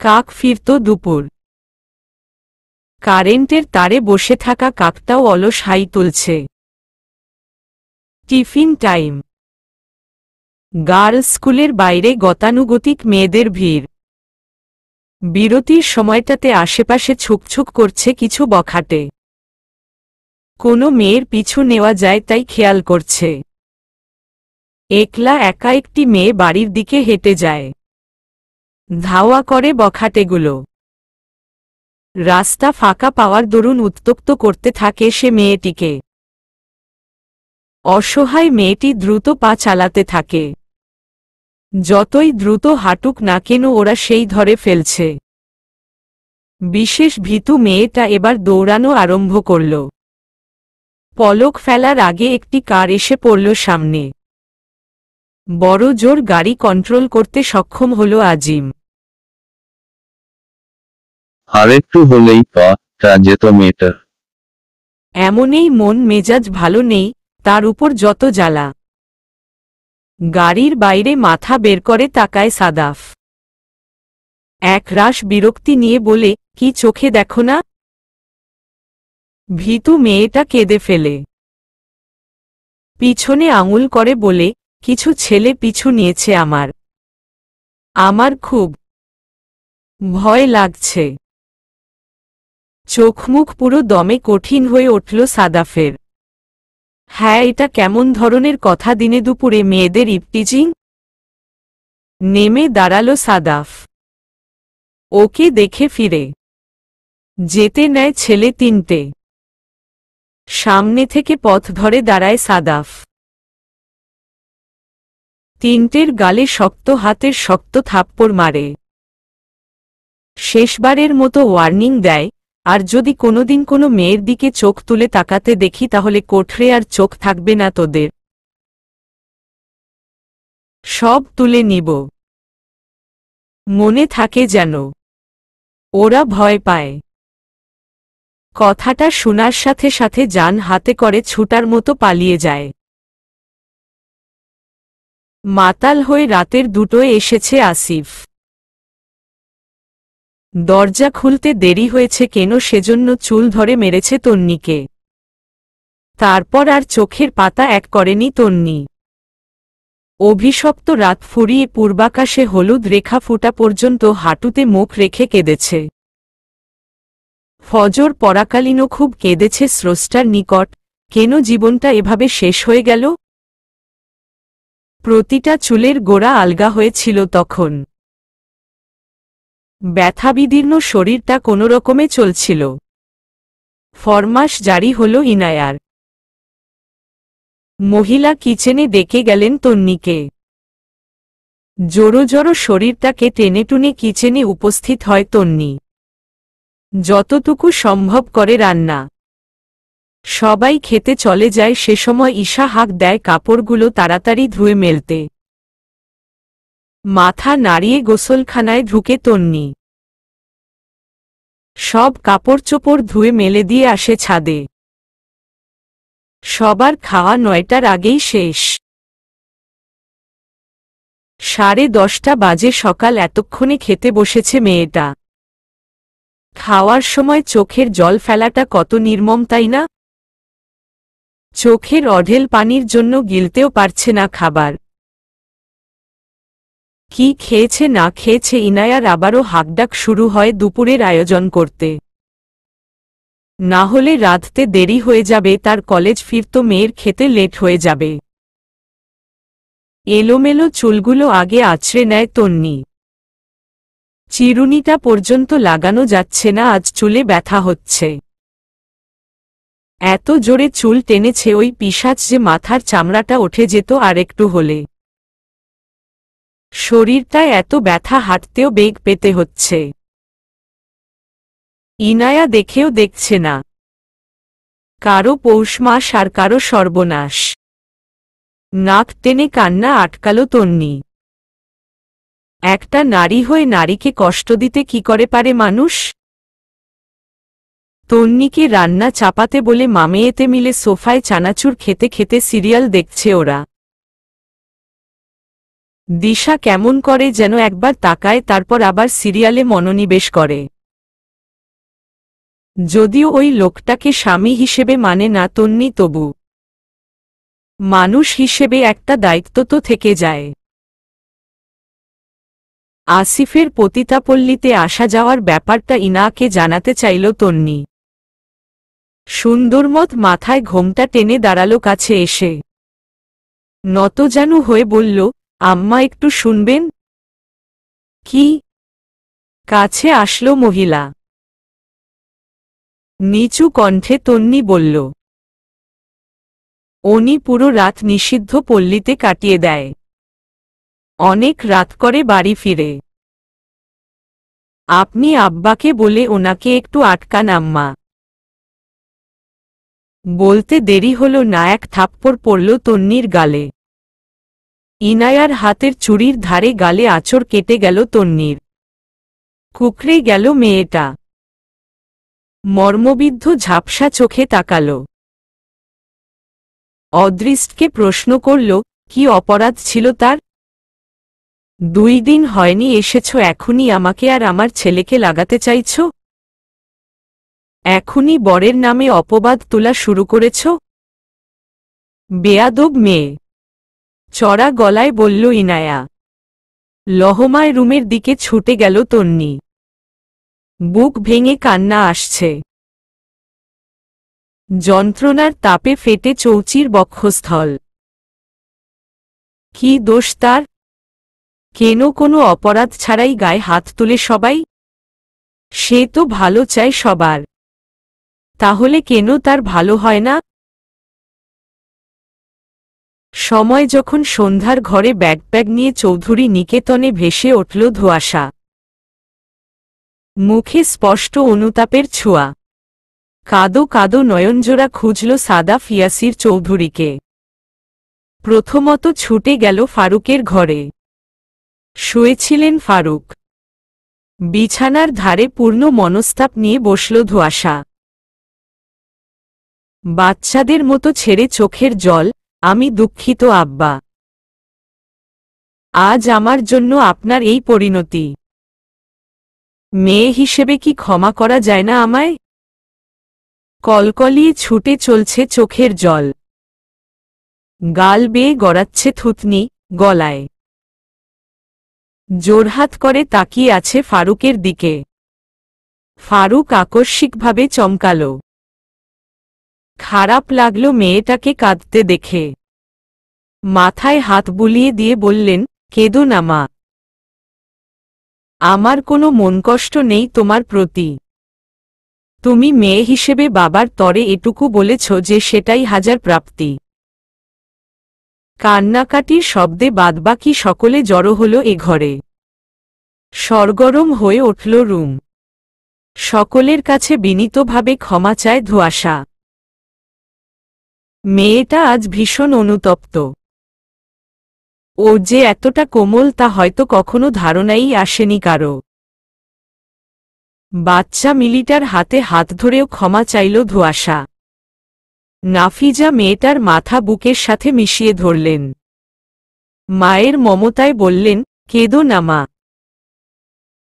কাক ফিরত দুপুর। কারেন্টের তারে বসে থাকা কাকটাও অলস হাই তুলছে। Tiffin time. গার্লস স্কুলের বাইরে গতানুগতিক মেয়েদের ভিড়। বিরতির সময়টাতে আশেপাশে ছুকছুক করছে কিছু বখাটে। কোনো মেয়ের পিছু নেওয়া যায় তাই খেয়াল করছে। একলা একা একটি মেয়ে বাড়ির দিকে হেঁটে যায়। ধাওয়া করে বখাটেগুলো। রাস্তা ফাঁকা পাওয়ার দরুন উত্তক্ত করতে থাকে সে মেয়েটিকে। অসহায় মেয়েটি দ্রুত পা চালাতে থাকে। যতই দ্রুত হাঁটুক না কেন ওরা সেই ধরে ফেলছে। বিশেষ ভীতু মেয়েটা এবার দৌড়ানো আরম্ভ করল। পলক ফেলার আগে একটি কার এসে পড়ল সামনে। বড় জোর গাড়ি কন্ট্রোল করতে সক্ষম হল আজিম। আরেকটু হলেই পা যেত মেয়েটার। এমনই মন মেজাজ ভালো নেই, তার উপর যত জ্বালা। গাড়ির বাইরে মাথা বের করে তাকায় সাদাফ। এক রাশ বিরক্তি নিয়ে বলে, কি চোখে দেখো না? ভীতু মেয়েটা কেঁদে ফেলে। পিছনে আঙুল করে বলে, কিছু ছেলে পিছু নিয়েছে আমার খুব ভয় লাগছে। চোখমুখ পুরো দমে কঠিন হয়ে উঠল সাদাফের। হ্যাঁ, এটা কেমন ধরনের কথা দিনে দুপুরে মেয়েদের ইপটিজিং? নেমে দাঁড়ালো সাদাফ। ওকে দেখে ফিরে যেতে নেয় ছেলে তিনটে। সামনে থেকে পথ ধরে দাঁড়ায় সাদাফ। তিনটের গালে শক্ত হাতের শক্ত থাপ্পড় মারে। শেষবারের মতো ওয়ার্নিং দেয়, আর যদি কোনোদিন কোনো মেয়ের দিকে চোখ তুলে তাকাতে দেখি তাহলে কোঠরে আর চোখ থাকবে না তোদের। সব তুলে নিব। মনে থাকে যেন। ওরা ভয় পায়। কথাটা শোনার সাথে সাথে যান হাতে করে ছুটার মতো পালিয়ে যায়। মাতাল হয়ে রাতের দুটোয় এসেছে আসিফ। দরজা খুলতে দেরি হয়েছে কেন সেজন্য চুল ধরে মেরেছে তন্নিকে। তারপর আর চোখের পাতা এক করেনি তন্নি। অভিশপ্ত রাত ফুরিয়ে পূর্বাকাশে হলুদ রেখা ফুটা পর্যন্ত হাঁটুতে মুখ রেখে কেঁদেছে। ফজর পরাকালীনও খুব কেঁদেছে স্রষ্টার নিকট, কেন জীবনটা এভাবে শেষ হয়ে গেল? প্রতিটা চুলের গোড়া আলগা হয়েছিল তখন। ব্যথাবিদীর্ণ শরীরটা কোনোরকমে চলছিল। ফরমাস জারি হল ইনায়ার। মহিলা কিচেনে ডেকে গেলেন তন্নিকে। জোরো জোরো শরীরটাকে টেনে টুনে কিচেনে উপস্থিত হয় তন্নি। যতটুকু সম্ভব করে রান্না। সবাই খেতে চলে যায় সে সময় ঈশা হাঁক দেয় কাপড়গুলো তাড়াতাড়ি ধুয়ে মেলতে। মাথা নাড়িয়ে গোসলখানায় ঢুকে তন্নি। সব কাপড়চোপড় ধুয়ে মেলে দিয়ে আসে ছাদে। সবার খাওয়া 9টার আগেই শেষ। 10:30 বাজে সকাল এতক্ষণে খেতে বসেছে মেয়েটা। খাওয়ার সময় চোখের জল ফেলাটা কত নির্মম তাই না? চোখের অঢেল পানির জন্য গিলতেও পারছে না খাবার। কি খেয়েছে না খেয়েছে ইনায়ার আবারও হাঁকডাক শুরু হয় দুপুরের আয়োজন করতে। না হলে রাততে দেরি হয়ে যাবে, তার কলেজ ফিরত মেয়ের খেতে লেট হয়ে যাবে। এলোমেলো চুলগুলো আগে আছড়ে নেয় তন্নি। চিরুনিটা পর্যন্ত লাগানো যাচ্ছে না, আজ চুলে ব্যথা হচ্ছে। এত জোরে চুল টেনেছে ওই পিশাচ যে মাথার চামড়াটা উঠে যেত আর একটু হলে। শরীরটায় এত ব্যথা, হাঁটতেও বেগ পেতে হচ্ছে। ইনায়া দেখেও দেখছে না। কারো পৌষ মাস আর কারো সর্বনাশ। নাক টেনে কান্না আটকালো তন্নি। একটা নারী হয়ে নারীকে কষ্ট দিতে কি করে পারে মানুষ? তন্নিকে রান্না চাপাতে বলে মামেয়েতে মিলে সোফায় চানাচুর খেতে খেতে সিরিয়াল দেখছে ওরা। দিশা কেমন করে যেন একবার তাকায়, তারপর আবার সিরিয়ালে মনোনিবেশ করে। যদিও ওই লোকটাকে স্বামী হিসেবে মানে না তন্নি, তবু মানুষ হিসেবে একটা দায়িত্ব তো থেকে যায়। আসিফের পতিতাপল্লীতে আসা যাওয়ার ব্যাপারটা ইনাকে জানাতে চাইল তন্নি। সুন্দরমত মাথায় ঘোমটা টেনে দাঁড়ালো কাছে এসে। নতজানু হয়ে বলল, আম্মা একটু শুনবেন। কি? কাছে আসলো মহিলা। নিচু কণ্ঠে তন্নি বলল, উনি পুরো রাত নিষিদ্ধ পল্লীতে কাটিয়ে দেয়, অনেক রাত করে বাড়ি ফিরে। আপনি আব্বাকে বলে ওনাকে একটু আটকান আম্মা। বলতে দেরি হলো না, এক থাপ্পড় পড়ল তন্নির গালে। ইনায়ার হাতের চুড়ির ধারে গালে আঁচড় কেটে গেল তন্নির। কুকড়ে গেল মেয়েটা। মর্মবিদ্ধ ঝাপসা চোখে তাকাল। অদৃষ্টকে প্রশ্ন করল, কি অপরাধ ছিল তার? 2 দিন হয়নি এসেছ, এখনই আমাকে আর আমার ছেলেকে লাগাতে চাইছ? এখনই বরের নামে অপবাদ তোলা শুরু করেছ? বেয়াদব মেয়ে, চড়া গলায় বলল ইনায়া। লহমায় রুমের দিকে ছুটে গেল তন্নি। বুক ভেঙে কান্না আসছে। যন্ত্রণার তাপে ফেটে চৌচির বক্ষস্থল। কি দোষ তার? কেন কোনো অপরাধ ছাড়াই গায়ে হাত তুলে সবাই? সে তো ভালো চায় সবার, তাহলে কেন তার ভালো হয় না? সময় যখন সন্ধ্যার ঘরে ব্যাগপ্যাগ নিয়ে চৌধুরী নিকেতনে ভেসে উঠল ধোঁয়াশা। মুখে স্পষ্ট অনুতাপের ছোঁয়া। কাদো কাদো নয়নজোড়া খুঁজল সাদাফ ইয়াসির চৌধুরীকে। প্রথমত ছুটে গেল ফারুকের ঘরে। শুয়েছিলেন ফারুক। বিছানার ধারে পূর্ণ মনস্তাপ নিয়ে বসল ধোঁয়াশা। বাচ্চাদের মতো ছেড়ে চোখের জল, আমি দুঃখিত আব্বা। আজ আমার জন্য আপনার এই পরিণতি। মেয়ে হিসেবে কি ক্ষমা করা যায় না আমায়? কলকলিয়ে ছুটে চলছে চোখের জল। গাল বেয়ে গড়াচ্ছে থুতনি, গলায়। জোরহাত করে তাকিয়ে আছে ফারুকের দিকে। ফারুক আকস্মিকভাবে চমকাল। খারাপ লাগল মেয়েটাকে কাঁদতে দেখে। মাথায় হাত বুলিয়ে দিয়ে বললেন, কেঁদো না মা। আমার কোনো মনকষ্ট নেই তোমার প্রতি। তুমি মেয়ে হিসেবে বাবার তরে এটুকু বলেছ যে সেটাই হাজার প্রাপ্তি। কান্নাকাটির শব্দে বাদবাকি সকলে জড়ো হল এ ঘরে। সরগরম হয়ে উঠল রুম। সকলের কাছে বিনীতভাবে ক্ষমা চায় ধোঁয়াশা। মেয়েটা আজ ভীষণ অনুতপ্ত। ও যে এতটা কোমল তা হয়তো কখনো ধারণাই আসেনি কারো। বাচ্চা মিলিটার হাতে হাত ধরেও ক্ষমা চাইল ধোঁয়াশা। নাফিজা মেয়েটার মাথা বুকের সাথে মিশিয়ে ধরলেন। মায়ের মমতায় বললেন, কেঁদো না মা।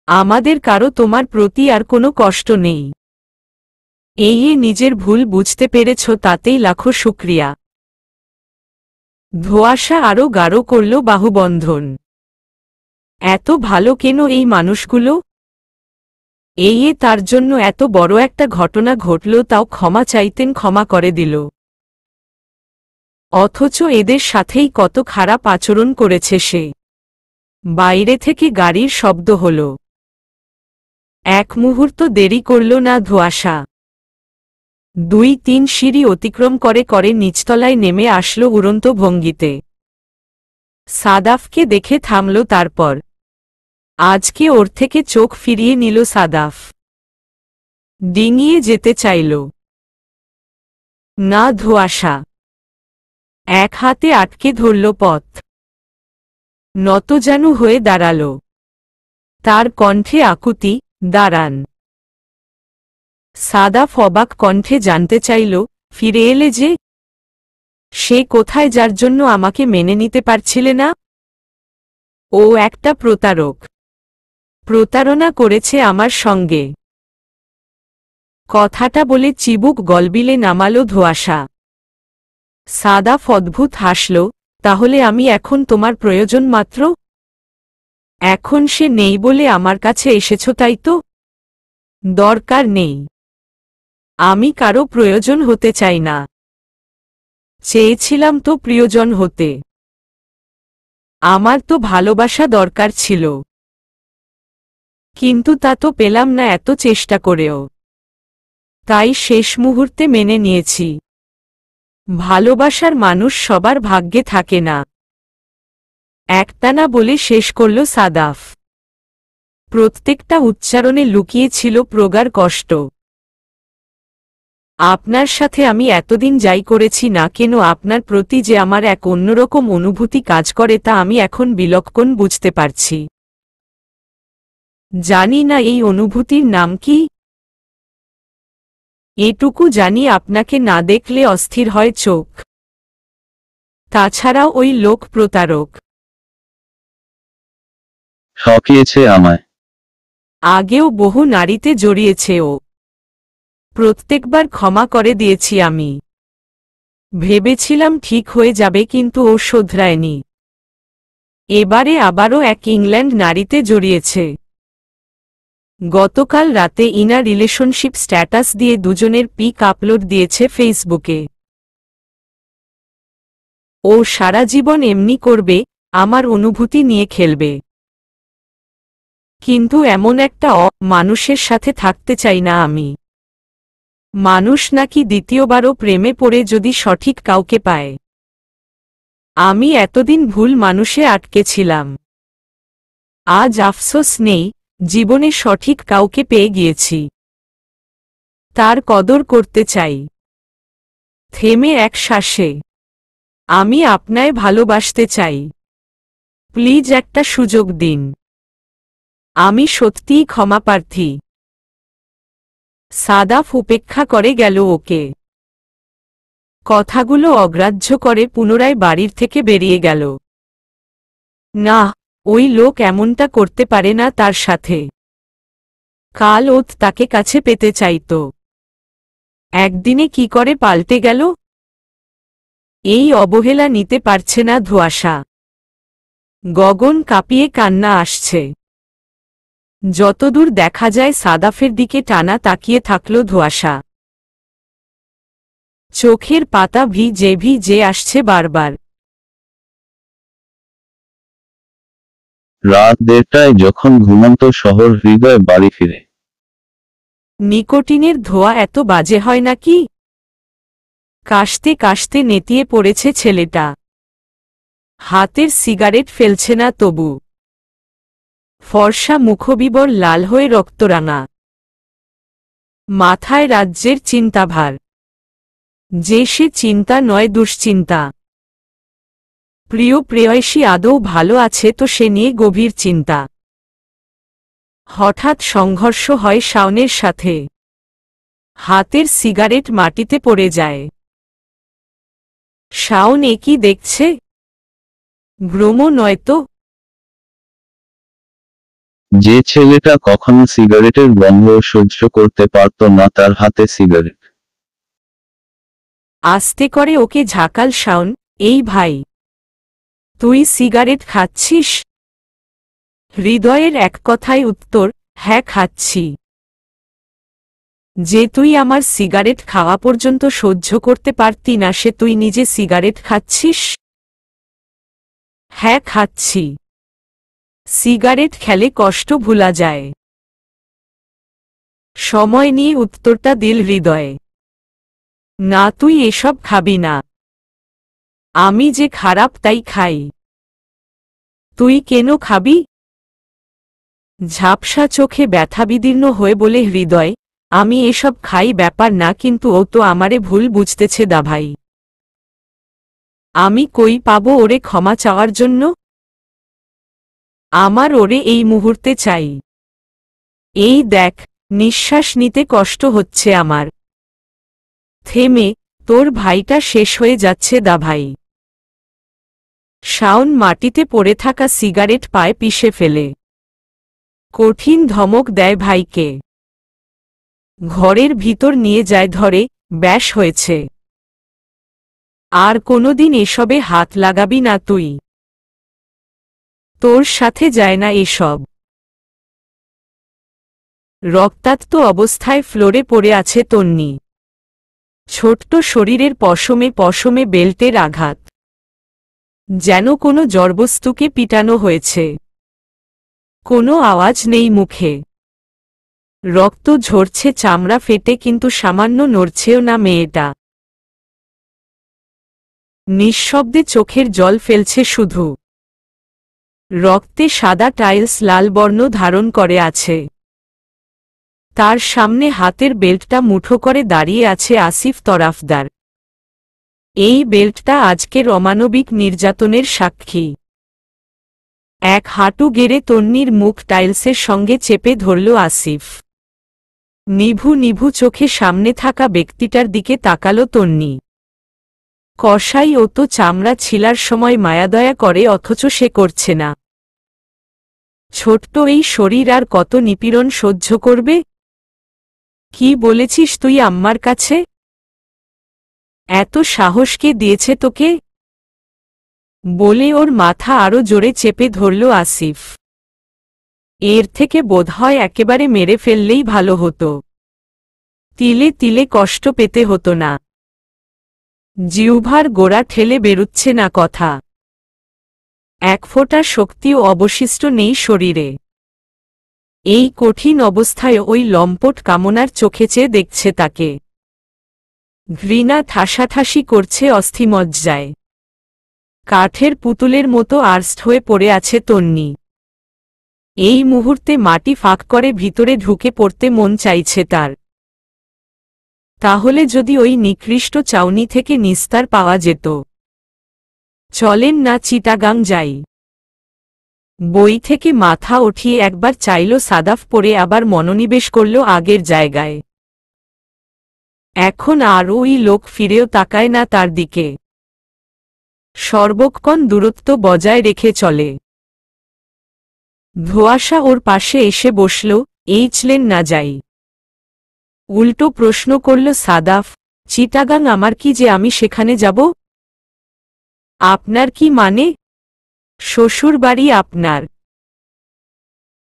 আমাদের কারো তোমার প্রতি আর কোনো কষ্ট নেই। এই নিজের ভুল বুঝতে পেরেছ, তাতেই লাখো শুক্রিয়া। ধোঁয়াশা আরও গাঢ় করল বাহুবন্ধন। এত ভালো কেন এই মানুষগুলো? এই তার জন্য এত বড় একটা ঘটনা ঘটল, তাও ক্ষমা চাইতেন, ক্ষমা করে দিল। অথচ এদের সাথেই কত খারাপ আচরণ করেছে সে। বাইরে থেকে গাড়ির শব্দ হল। এক মুহূর্ত দেরি করল না ধোঁয়াশা। 2-3 সিঁড়ি অতিক্রম করে করে নিচতলায় নেমে আসলো উড়ন্ত ভঙ্গিতে। সাদাফকে দেখে থামল। তারপর আজকে ওর থেকে চোখ ফিরিয়ে নিল সাদাফ। ডিঙিয়ে যেতে চাইল না ধোঁয়াশা। এক হাতে আটকে ধরল পথ। নতজানু হয়ে দাঁড়াল। তার কণ্ঠে আকুতি, দাঁড়ান। সাদাফ অবাক কণ্ঠে জানতে চাইল, ফিরে এলে যে? সে কোথায় যার জন্য আমাকে মেনে নিতে পারছিলে না? ও একটা প্রতারক। প্রতারণা করেছে আমার সঙ্গে। কথাটা বলে চিবুক গলবিলে নামালো ধোঁয়াশা। সাদাফ অদ্ভুত হাসল। তাহলে আমি এখন তোমার প্রয়োজন মাত্র? এখন সে নেই বলে আমার কাছে এসেছ তাই তো? দরকার নেই। আমি কারো প্রয়োজন হতে চাই না। চেয়েছিলাম তো প্রিয়জন হতে। আমার তো ভালোবাসা দরকার ছিল, কিন্তু তা তো পেলাম না এত চেষ্টা করেও। তাই শেষ মুহূর্তে মেনে নিয়েছি। ভালোবাসার মানুষ সবার ভাগ্যে থাকে না। একটানা বলে শেষ করল সাদাফ। প্রত্যেকটা উচ্চারণে লুকিয়ে ছিল প্রগাঢ় কষ্ট। আপনার সাথে আমি এতদিন যাই করেছি না কেন, আপনার প্রতি যে আমার এক অন্যরকম অনুভূতি কাজ করে তা আমি এখন বিলক্ষণ বুঝতে পারছি। জানি না এই অনুভূতির নাম কি। এটুকু জানি আপনাকে না দেখলে অস্থির হয় চোখ। তাছাড়াও ওই লোক প্রতারক। ঠকিয়েছে আমায়। আগেও বহু নারীতে জড়িয়েছে ও। প্রত্যেকবার ক্ষমা করে দিয়েছি আমি। ভেবেছিলাম ঠিক হয়ে যাবে, কিন্তু ও শোধরায়নি। এবারে আবারও এক ইংল্যান্ড নারীতে জড়িয়েছে। গতকাল রাতে ইনা রিলেশনশিপ স্ট্যাটাস দিয়ে দুজনের পিক আপলোড দিয়েছে ফেসবুকে। ও সারা জীবন এমনি করবে, আমার অনুভূতি নিয়ে খেলবে। কিন্তু এমন একটা মানুষের সাথে থাকতে চাই না আমি। মানুষ নাকি দ্বিতীয়বারও প্রেমে পড়ে যদি সঠিক কাউকে পায়। আমি এতদিন ভুল মানুষে আটকে ছিলাম। আজ আফসোস নেই, জীবনে সঠিক কাউকে পেয়ে গিয়েছি। তার কদর করতে চাই। থেমে এক শ্বাসে, আমি আপনায় ভালোবাসতে চাই। প্লিজ একটা সুযোগ দিন। আমি সত্যিই ক্ষমাপ্রার্থী। সাদাফ উপেক্ষা করে গেল ওকে। কথাগুলো অগ্রাহ্য করে পুনরায় বাড়ির থেকে বেরিয়ে গেল। না, ওই লোক এমনটা করতে পারে না তার সাথে। কাল ও তাকে কাছে পেতে চাইত। একদিনে কি করে পাল্টে গেল? এই অবহেলা নিতে পারছে না ধোঁয়াশা। গগন কাঁপিয়ে কান্না আসছে। যতদূর দেখা যায় সাদাফের দিকে টানা তাকিয়ে থাকল ধোঁয়াশা। চোখের পাতা ভিজে ভিজে আসছে বারবার। রাত 1:30টায় যখন ঘুমন্ত শহর হৃদয় বাড়ি ফিরে। নিকোটিনের ধোঁয়া এত বাজে হয় নাকি? কাশতে কাশতে নেতিয়ে পড়েছে ছেলেটা। হাতের সিগারেট ফেলছে না তবু। ফর্সা মুখবিবর লাল হয়ে রক্তরাঙা। মাথায় রাজ্যের চিন্তাভার। যে সে চিন্তা নয় দুশ্চিন্তা। প্রিয় প্রেয়সী আদৌ ভালো আছে তো সে নিয়ে গভীর চিন্তা। হঠাৎ সংঘর্ষ হয় শাওনের সাথে। হাতের সিগারেট মাটিতে পড়ে যায়। শাওন এ কি দেখছে? ভ্রম নয়তো? যে ছেলেটা কখনো সিগারেটের গন্ধ সহ্য করতে পারত না তার হাতে সিগারেট। আস্তে করে ওকে ঝাঁকাল শাওন। এই ভাই, তুই সিগারেট খাচ্ছিস? হৃদয়ের এক কথায় উত্তর, হ্যাঁ খাচ্ছি। যে তুই আমার সিগারেট খাওয়া পর্যন্ত সহ্য করতে পারতি না সে তুই নিজে সিগারেট খাচ্ছিস? হ্যাঁ খাচ্ছি। সিগারেট খেলে কষ্ট ভুলা যায়। সময় নিয়ে উত্তরটা দিল হৃদয়ে। না, তুই এসব খাবি না। আমি যে খারাপ তাই খাই। তুই কেন খাবি? ঝাপসা চোখে ব্যথাবিদীর্ণ হয়ে বলে হৃদয়, আমি এসব খাই ব্যাপার না, কিন্তু ও তো আমারে ভুল বুঝতেছে দা ভাই। আমি কই পাবো ওরে ক্ষমা চাওয়ার জন্য? আমার ওরে এই মুহূর্তে চাই। এই দেখ, নিঃশ্বাস নিতে কষ্ট হচ্ছে আমার। থেমে, তোর ভাইটা শেষ হয়ে যাচ্ছে দা ভাই। শাওন মাটিতে পড়ে থাকা সিগারেট পায়ে পিষে ফেলে। কঠিন ধমক দেয় ভাইকে। ঘরের ভিতর নিয়ে যায় ধরে, ব্যাস হয়েছে। আর কোনোদিন এসবে হাত লাগাবি না তুই। তোর সাথে যায় না এসব। রক্তাক্ত অবস্থায় ফ্লোরে পড়ে আছে তন্নি। ছোট্ট শরীরের পশমে পশমে বেল্টের আঘাত, যেন কোনো জড়বস্তুকে পিটানো হয়েছে। কোনো আওয়াজ নেই মুখে। রক্ত ঝরছে চামড়া ফেটে, কিন্তু সামান্য নড়ছেও না মেয়েটা। নিঃশব্দে চোখের জল ফেলছে শুধু। রক্তে সাদা টাইলস লাল বর্ণ ধারণ করে আছে। তার সামনে হাতের বেল্টটা মুঠো করে দাঁড়িয়ে আছে আসিফ তরাফদার। এই বেল্টটা আজকের অমানবিক নির্যাতনের সাক্ষী। এক হাঁটু গেড়ে তন্নির মুখ টাইলসের সঙ্গে চেপে ধরল আসিফ। নিভু নিভু চোখে সামনে থাকা ব্যক্তিটার দিকে তাকালো তন্নি। কসাই ও তো চামড়া ছিলার সময় মায়াদয়া করে, অথচ সে করছে না। ছোট্ট এই শরীর আর কত নিপীড়ন সহ্য করবে? কি বলেছিস তুই আম্মার কাছে? এত সাহস কে দিয়েছে তোকে? বলে ওর মাথা আরো জোরে চেপে ধরল আসিফ। এর থেকে বোধহয় একেবারে মেরে ফেললেই ভালো হতো। তিলে তিলে কষ্ট পেতে হতো না। জিহ্বার গোড়া ঠেলে বেরুচ্ছে না কথা। এক ফোঁটা শক্তিও অবশিষ্ট নেই শরীরে। এই কঠিন অবস্থায় ওই লম্পট কামনার চোখে চেয়ে দেখছে তাকে। ঘৃণা ঠাসাঠাসি করছে অস্থিমজ্জায়। কাঠের পুতুলের মতো আর্স্ট হয়ে পড়ে আছে তন্নি। এই মুহূর্তে মাটি ফাঁক করে ভিতরে ঢুকে পড়তে মন চাইছে তার। তাহলে যদি ওই নিকৃষ্ট চাউনি থেকে নিস্তার পাওয়া যেত। চলেন না চিটাগাং যাই। বই থেকে মাথা উঠিয়ে একবার চাইল সাদাফ, পরে আবার মনোনিবেশ করল আগের জায়গায়। এখন আর ওই লোক ফিরেও তাকায় না তার দিকে। সর্বক্ষণ দূরত্ব বজায় রেখে চলে। ধোঁয়াশা ওর পাশে এসে বসল, এইচলেন না যাই। উল্টো প্রশ্ন করল সাদাফ, চিটাগাং আমার কি যে আমি সেখানে যাব? আপনার কি মানে? শ্বশুরবাড়ি আপনার।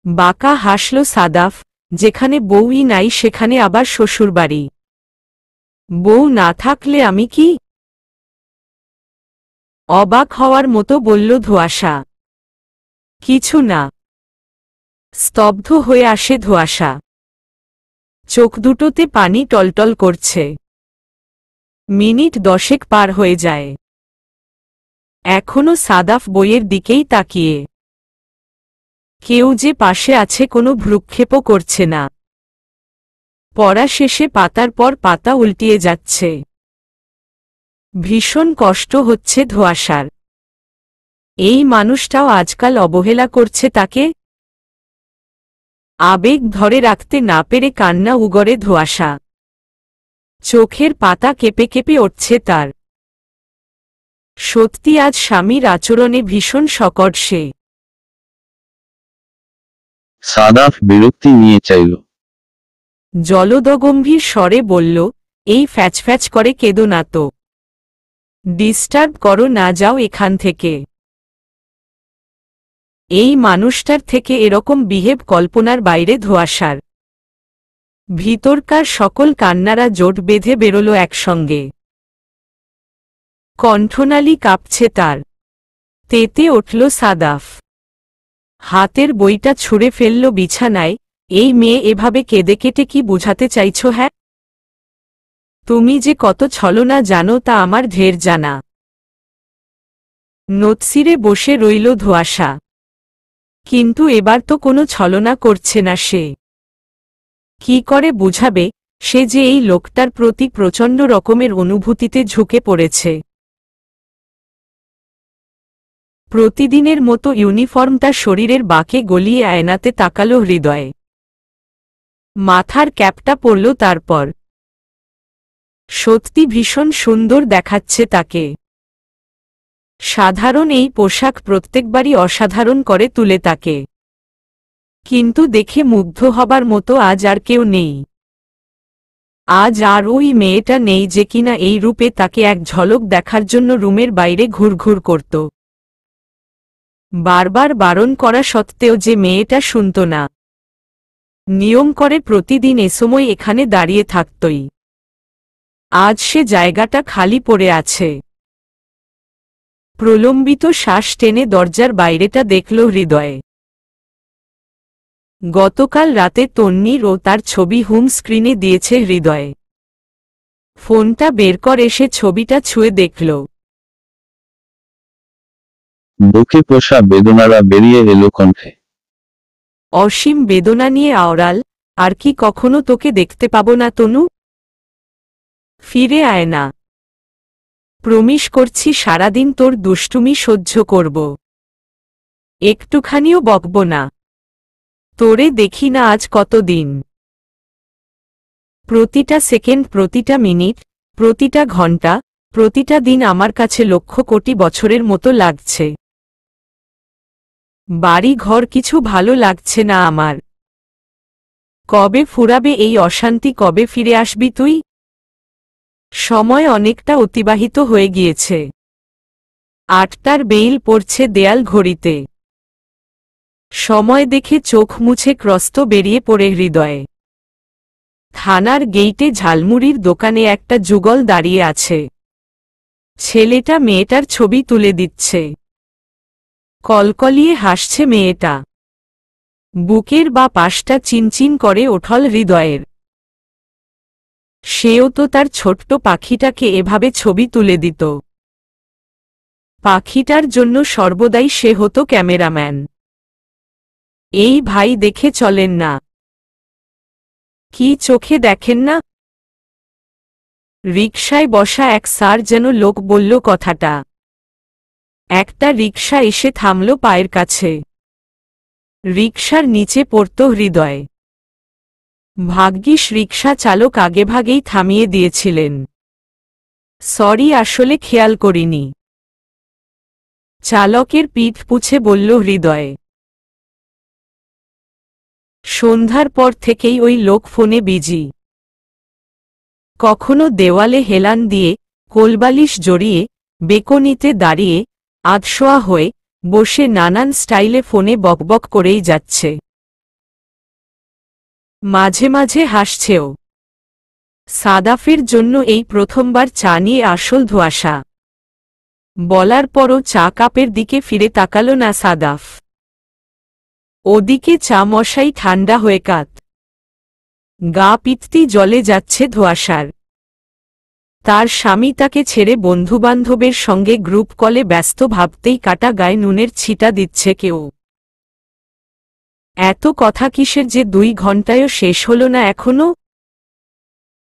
বাঁকা হাসল সাদাফ, যেখানে বউই নাই সেখানে আবার শ্বশুরবাড়ি। বউ না থাকলে আমি কি? অবাক হওয়ার মতো বলল ধোঁয়াশা। কিছু না। স্তব্ধ হয়ে আসে ধোঁয়াশা। চোখ দুটোতে পানি টলটল করছে। মিনিট 10 পার হয়ে যায়। এখনো সাদাফ বইয়ের দিকেই তাকিয়ে। কেউ যে পাশে আছে কোনো ভ্রুক্ষেপও করছে না। পড়া শেষে পাতার পর পাতা উল্টিয়ে যাচ্ছে। ভীষণ কষ্ট হচ্ছে ধোঁয়াশার। এই মানুষটাও আজকাল অবহেলা করছে তাকে। আবেগ ধরে রাখতে না পেরে কান্না উগরে ধোঁয়াশা। চোখের পাতা কেঁপে কেঁপে উঠছে তার। সত্যি আজ স্বামীর আচরণে ভীষণ সকট সে। সাদাফ বিরক্তি নিয়ে চাইল। জলদগম্ভীর স্বরে বলল, এই ফ্যাচফ্যাচ করে কেঁদো না তো। ডিস্টার্ব করো না, যাও এখান থেকে। এই মানুষটার থেকে এরকম বিহেভ কল্পনার বাইরে ধোঁয়াশার। ভিতরকার সকল কান্নারা জোট বেঁধে বেরোল একসঙ্গে। কণ্ঠনালী কাঁপছে তার। তেতে উঠল সাদাফ। হাতের বইটা ছুঁড়ে ফেলল বিছানায়। এই মেয়ে এভাবে কেঁদে কেটে কি বোঝাতে চাইছ? হ্যাঁ, তুমি যে কত ছলনা জানো তা আমার ঢের জানা। নতসিরে বসে রইল ধোঁয়াশা। কিন্তু এবার তো কোনো ছলনা করছে না সে। কি করে বুঝাবে সে যে এই লোকটার প্রতি প্রচণ্ড রকমের অনুভূতিতে ঝুঁকে পড়েছে। প্রতিদিনের মতো ইউনিফর্মটা শরীরের বাঁকে গলিয়ে আয়নাতে তাকালো হৃদয়ে। মাথার ক্যাপটা পরল তারপর। সত্যি ভীষণ সুন্দর দেখাচ্ছে তাকে। সাধারণ এই পোশাক প্রত্যেকবারই অসাধারণ করে তুলে তাকে, কিন্তু দেখে মুগ্ধ হবার মতো আজ আর কেউ নেই। আজ আর ওই মেয়েটা নেই যে কিনা এই রূপে তাকে এক ঝলক দেখার জন্য রুমের বাইরে ঘুরঘুর করত। বারবার বারণ করা সত্ত্বেও যে মেয়েটা শুনত না, নিয়ম করে প্রতিদিন এ সময় এখানে দাঁড়িয়ে থাকতই। আজ সে জায়গাটা খালি পড়ে আছে। প্রলম্বিত শ্বাস টেনে দরজার বাইরেটা দেখল হৃদয়। গতকাল রাতে তন্বীর ও তার ছবি হোম স্ক্রিনে দিয়েছে হৃদয়। ফোনটা বের করে সে ছবিটা ছুঁয়ে দেখল। বুকে পোষা বেদনারা বেরিয়ে এলো কণ্ঠে। অসীম বেদনা নিয়ে আওড়াল, আর কি কখনো তোকে দেখতে পাবো না তনু? ফিরে আয় না। প্রমিস করছি সারাদিন তোর দুষ্টুমি সহ্য করব, একটুখানিও বকব না। তোরে দেখি না আজ কতদিন। প্রতিটা সেকেন্ড, প্রতিটা মিনিট, প্রতিটা ঘন্টা, প্রতিটা দিন আমার কাছে লক্ষ কোটি বছরের মতো লাগছে। বাড়ি ঘর কিছু ভালো লাগছে না আমার। কবে ফুরাবে এই অশান্তি? কবে ফিরে আসবি তুই? সময় অনেকটা অতিবাহিত হয়ে গিয়েছে। ৮টার বেইল পড়ছে দেয়াল ঘড়িতে। সময় দেখে চোখ মুছে ক্রস্ত বেরিয়ে পড়ে হৃদয়ে। থানার গেইটে ঝালমুড়ির দোকানে একটা যুগল দাঁড়িয়ে আছে। ছেলেটা মেয়েটার ছবি তুলে দিচ্ছে। কলকলিয়ে হাসছে মেয়েটা। বুকের বা পাশটা চিনচিন করে ওঠল হৃদয়ের। সেও তো তার ছোট্ট পাখিটাকে এভাবে ছবি তুলে দিত। পাখিটার জন্য সর্বদাই সে হতো ক্যামেরাম্যান। এই ভাই দেখে চলেন না? কি চোখে দেখেন না? রিকশায় বসা এক স্যার যেন লোক বলল কথাটা। একটা রিকশা এসে থামল পায়ের কাছে। রিকশার নিচে পড়ত হৃদয়। ভাগ্যিস রিকশা চালক আগেভাগেই থামিয়ে দিয়েছিলেন। সরি, আসলে খেয়াল করিনি। চালকের পিঠ পুছে বলল হৃদয়। সন্ধ্যার পর থেকেই ওই লোক ফোনে বিজি। কখনো দেওয়ালে হেলান দিয়ে, কোলবালিশ জড়িয়ে, বেকনিতে দাঁড়িয়ে, আধশোয়া হয়ে, বসে নানান স্টাইলে ফোনে বকবক করেই যাচ্ছে। মাঝে মাঝে হাসছেও। সাদাফের জন্য এই প্রথমবার চা নিয়ে আসল ধোঁয়াশা। বলার পরও চা কাপের দিকে ফিরে তাকাল না সাদাফ। ওদিকে চা মশাই ঠান্ডা হয়ে কাত। গা পিত্তি জ্বলে যাচ্ছে ধোঁয়াশার। তার স্বামী তাকে ছেড়ে বন্ধুবান্ধবের সঙ্গে গ্রুপ কলে ব্যস্ত, ভাবতেই কাটা গায়ে নুনের ছিটা দিচ্ছে কেউ। এত কথা কিসের যে 2 ঘন্টায়ও শেষ হল না এখনো?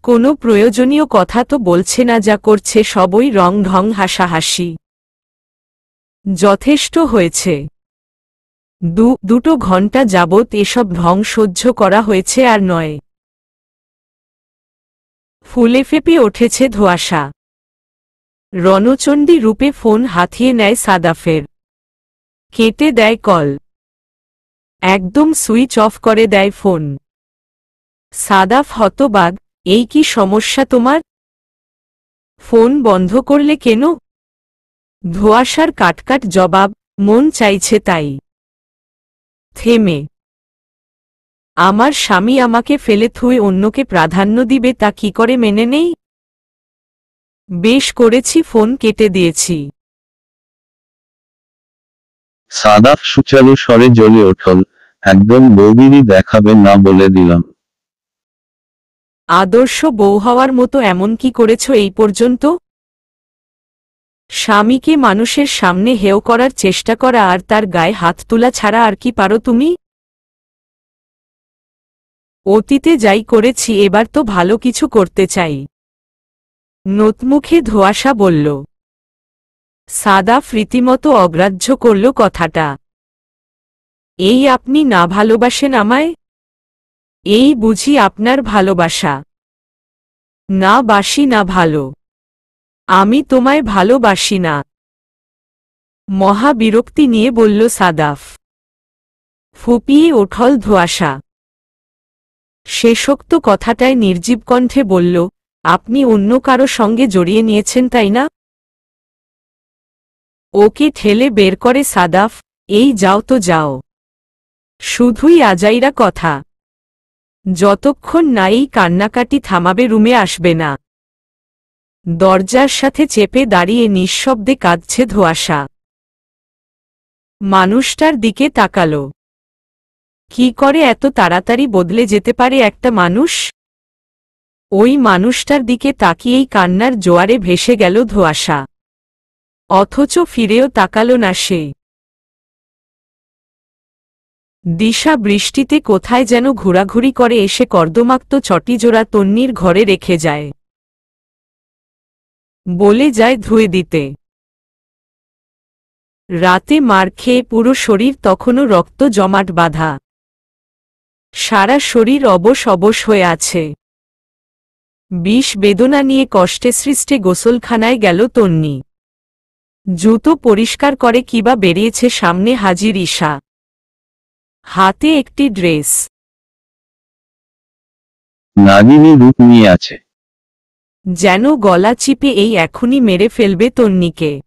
কোনো প্রয়োজনীয় কথা তো বলছে না, যা করছে সবই রং ঢং হাসাহাসি। যথেষ্ট হয়েছে। 2 ঘন্টা যাবৎ এসব ঢং সহ্য করা হয়েছে আর নয়। ফুলে ফেপে উঠেছে ধোঁয়াশা। রণচণ্ডী রূপে ফোন হাতিয়ে নেয় সাদাফের। কেটে দেয় কল। একদম সুইচ অফ করে দেয় ফোন। সাদাফ হতবাক, এই কি সমস্যা তোমার? ফোন বন্ধ করলে কেন? ধোঁয়াশার কাটকাট জবাব, মন চাইছে তাই। থেমে। আমার স্বামী আমাকে ফেলে থুয়ে অন্যকে প্রাধান্য দিবে, তা কি করে মেনে নেই? বেশ করেছি, ফোন কেটে দিয়েছি। সাদাফ সুচারু স্বরে জ্বলে উঠল, একদম বউগিরি দেখাবে না বলে দিলাম। আদর্শ বউ হওয়ার মতো এমন কি করেছ এই পর্যন্ত? স্বামীকে মানুষের সামনে হেয় করার চেষ্টা করা আর তার গায়ে হাত তোলা ছাড়া আর কি পারো তুমি? অতীতে যাই করেছি, এবার তো ভালো কিছু করতে চাই। নতমুখে ধোঁয়াশা বলল। সাদাফ রীতিমতো অগ্রাহ্য করল কথাটা। এই আপনি না ভালোবাসেন আমায়? এই বুঝি আপনার ভালোবাসা? না বাসি না ভালো। আমি তোমায় ভালোবাসি না। মহা বিরক্তি নিয়ে বলল সাদাফ। ফুপিয়ে ওঠল ধোঁয়াশা। শেষোক্ত কথাটায় নির্জীব কণ্ঠে বলল, আপনি অন্য কারো সঙ্গে জড়িয়ে নিয়েছেন তাই না? ওকে ঠেলে বের করে সাদাফ, এই যাও তো যাও। শুধুই আজাইরা কথা। যতক্ষণ না এই কান্নাকাটি থামাবে রুমে আসবে না। দরজার সাথে চেপে দাঁড়িয়ে নিঃশব্দে কাঁদছে ধোঁয়াশা। মানুষটার দিকে তাকাল। কি করে এত তাড়াতাড়ি বদলে যেতে পারে একটা মানুষ? ওই মানুষটার দিকে তাকিয়েই কান্নার জোয়ারে ভেসে গেল ধোঁয়াশা। অথচ ফিরেও তাকাল না সে। দিশা বৃষ্টিতে কোথায় যেন ঘোরাঘুরি করে এসে কর্দমাক্ত চটিজোড়া তন্নির ঘরে রেখে যায়। বলে যায় ধুয়ে দিতে। রাতে মার খেয়ে পুরো শরীর তখনও রক্ত জমাট বাঁধা। সারা শরীর অবশ অবশ হয়ে আছে। বিষ বেদনা নিয়ে কষ্টে সৃষ্টে গোসলখানায় গেল তন্নি। জুতো পরিষ্কার করে কিবা বেরিয়েছে সামনে হাজির ঈশা। হাতে একটি ড্রেস। নাগিনী রূপ নিয়ে আছে। যেন গলা চিপে এই এখনই মেরে ফেলবে তন্নিকে।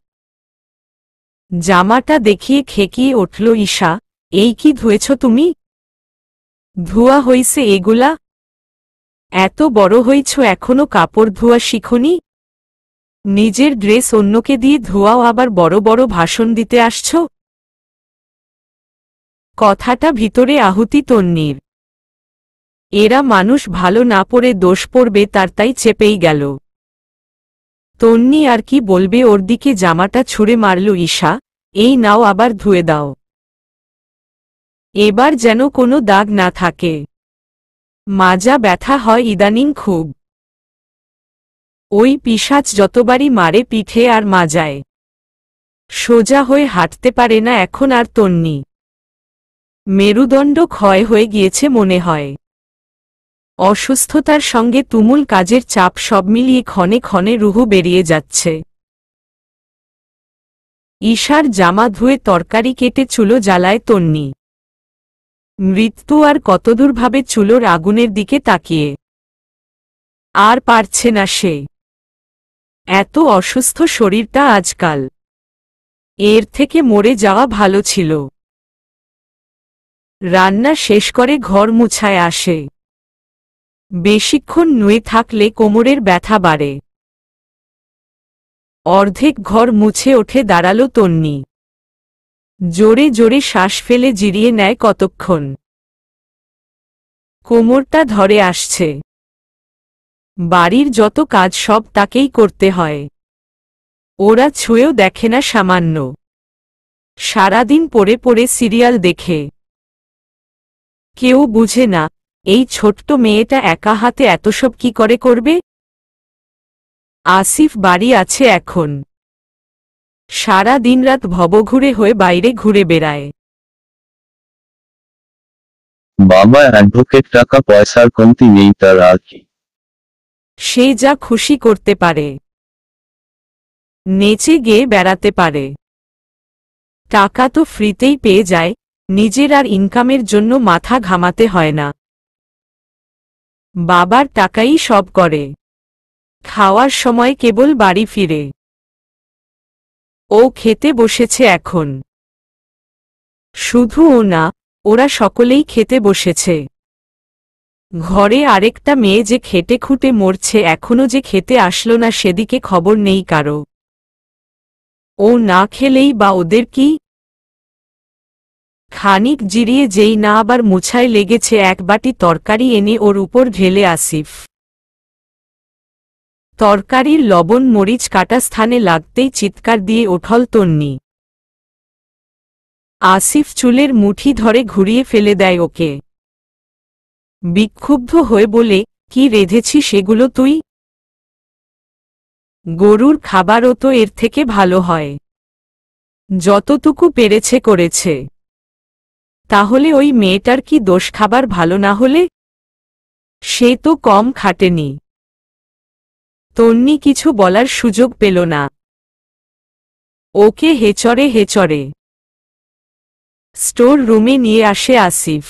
জামাটা দেখিয়ে খেকিয়ে উঠল ঈশা, এই কি ধুয়েছ তুমি? ধোয়া হইছে এগুলা? এত বড় হইছ এখনো কাপড় ধোয়া শিখনি? নিজের ড্রেস অন্যকে দিয়ে ধোয়াও আবার বড় বড় ভাষণ দিতে আসছ? কথাটা ভিতরে আহুতি তন্নির। এরা মানুষ ভালো না পড়ে দোষ পড়বে তার তাই চেপেই গেল। তন্নি আর কি বলবে, ওর দিকে জামাটা ছুঁড়ে মারল ঈশা, এই নাও আবার ধুয়ে দাও। এবার যেন কোনো দাগ না থাকে। মাজা ব্যথা হয় ইদানিং খুব। ওই পিশাচ যতবারই মারে পিঠে আর মাজায়। সোজা হয়ে হাঁটতে পারে না এখন আর তন্নি। মেরুদণ্ড ক্ষয় হয়ে গিয়েছে মনে হয়। অসুস্থতার সঙ্গে তুমুল কাজের চাপ সব মিলিয়ে ক্ষণে ক্ষণে রুহু বেরিয়ে যাচ্ছে। ঈশার জামা ধুয়ে তরকারি কেটে চুলো জ্বালায় তন্নি। মৃত্যু আর কতদূর ভাবে চুলোর আগুনের দিকে তাকিয়ে। আর পারছে না সে। এত অসুস্থ শরীরটা আজকাল। এর থেকে মরে যাওয়া ভালো ছিল। রান্না শেষ করে ঘর মুছায় আসে। বেশিক্ষণ নুয়ে থাকলে কোমরের ব্যথা বাড়ে। অর্ধেক ঘর মুছে ওঠে দাঁড়াল তন্নি। জোরে জোরে শ্বাস ফেলে জিরিয়ে নেয় কতক্ষণ। কোমরটা ধরে আসছে। বাড়ির যত কাজ সব তাকেই করতে হয়। ওরা ছুঁয়েও দেখে না সামান্য। সারাদিন পড়ে পড়ে সিরিয়াল দেখে। কেউ বুঝে না এই ছোট্ট মেয়েটা একা হাতে এতসব কি করে করবে। আসিফ বাড়ি আছে এখন। সারা দিনরাত ভবঘুরে হয়ে বাইরে ঘুরে বেড়ায়। বাবা অ্যাডভোকেট, টাকা পয়সার কমতি নেই তার, আর কি। সে যা খুশি করতে পারে। নেচে গেয়ে বেড়াতে পারে। টাকা তো ফ্রিতেই পেয়ে যায়, নিজের আর ইনকামের জন্য মাথা ঘামাতে হয় না। বাবার টাকাই সব করে। খাওয়ার সময় কেবল বাড়ি ফিরে। ও খেতে বসেছে এখন। শুধু ও না, ওরা সকলেই খেতে বসেছে। ঘরে আরেকটা মেয়ে যে খেটে খুঁটে মরছে এখনো যে খেতে আসলো না সেদিকে খবর নেই কারো। ও না খেলেই বা ওদের কি? খানিক জিরিয়ে যেই না আবার মুছায় লেগেছে এক বাটি তরকারি এনে ওর উপর ঢেলে আসিফ। তরকারির লবণ মরিচ কাটা স্থানে লাগতেই চিৎকার দিয়ে ওঠল তন্নি। আসিফ চুলের মুঠি ধরে ঘুরিয়ে ফেলে দেয় ওকে। বিক্ষুব্ধ হয়ে বলে, কি রেঁধেছি সেগুলো তুই? গরুর খাবারও তো এর থেকে ভালো হয়। যতটুকু পেরেছে করেছে। তাহলে ওই মেয়েটার কি দোষ খাবার ভালো না হলে? সে তো কম খাটেনি। তন্নি কিছু বলার সুযোগ পেল না। ওকে হেচড়ে হেচড়ে স্টোর রুমে নিয়ে আসে আসিফ।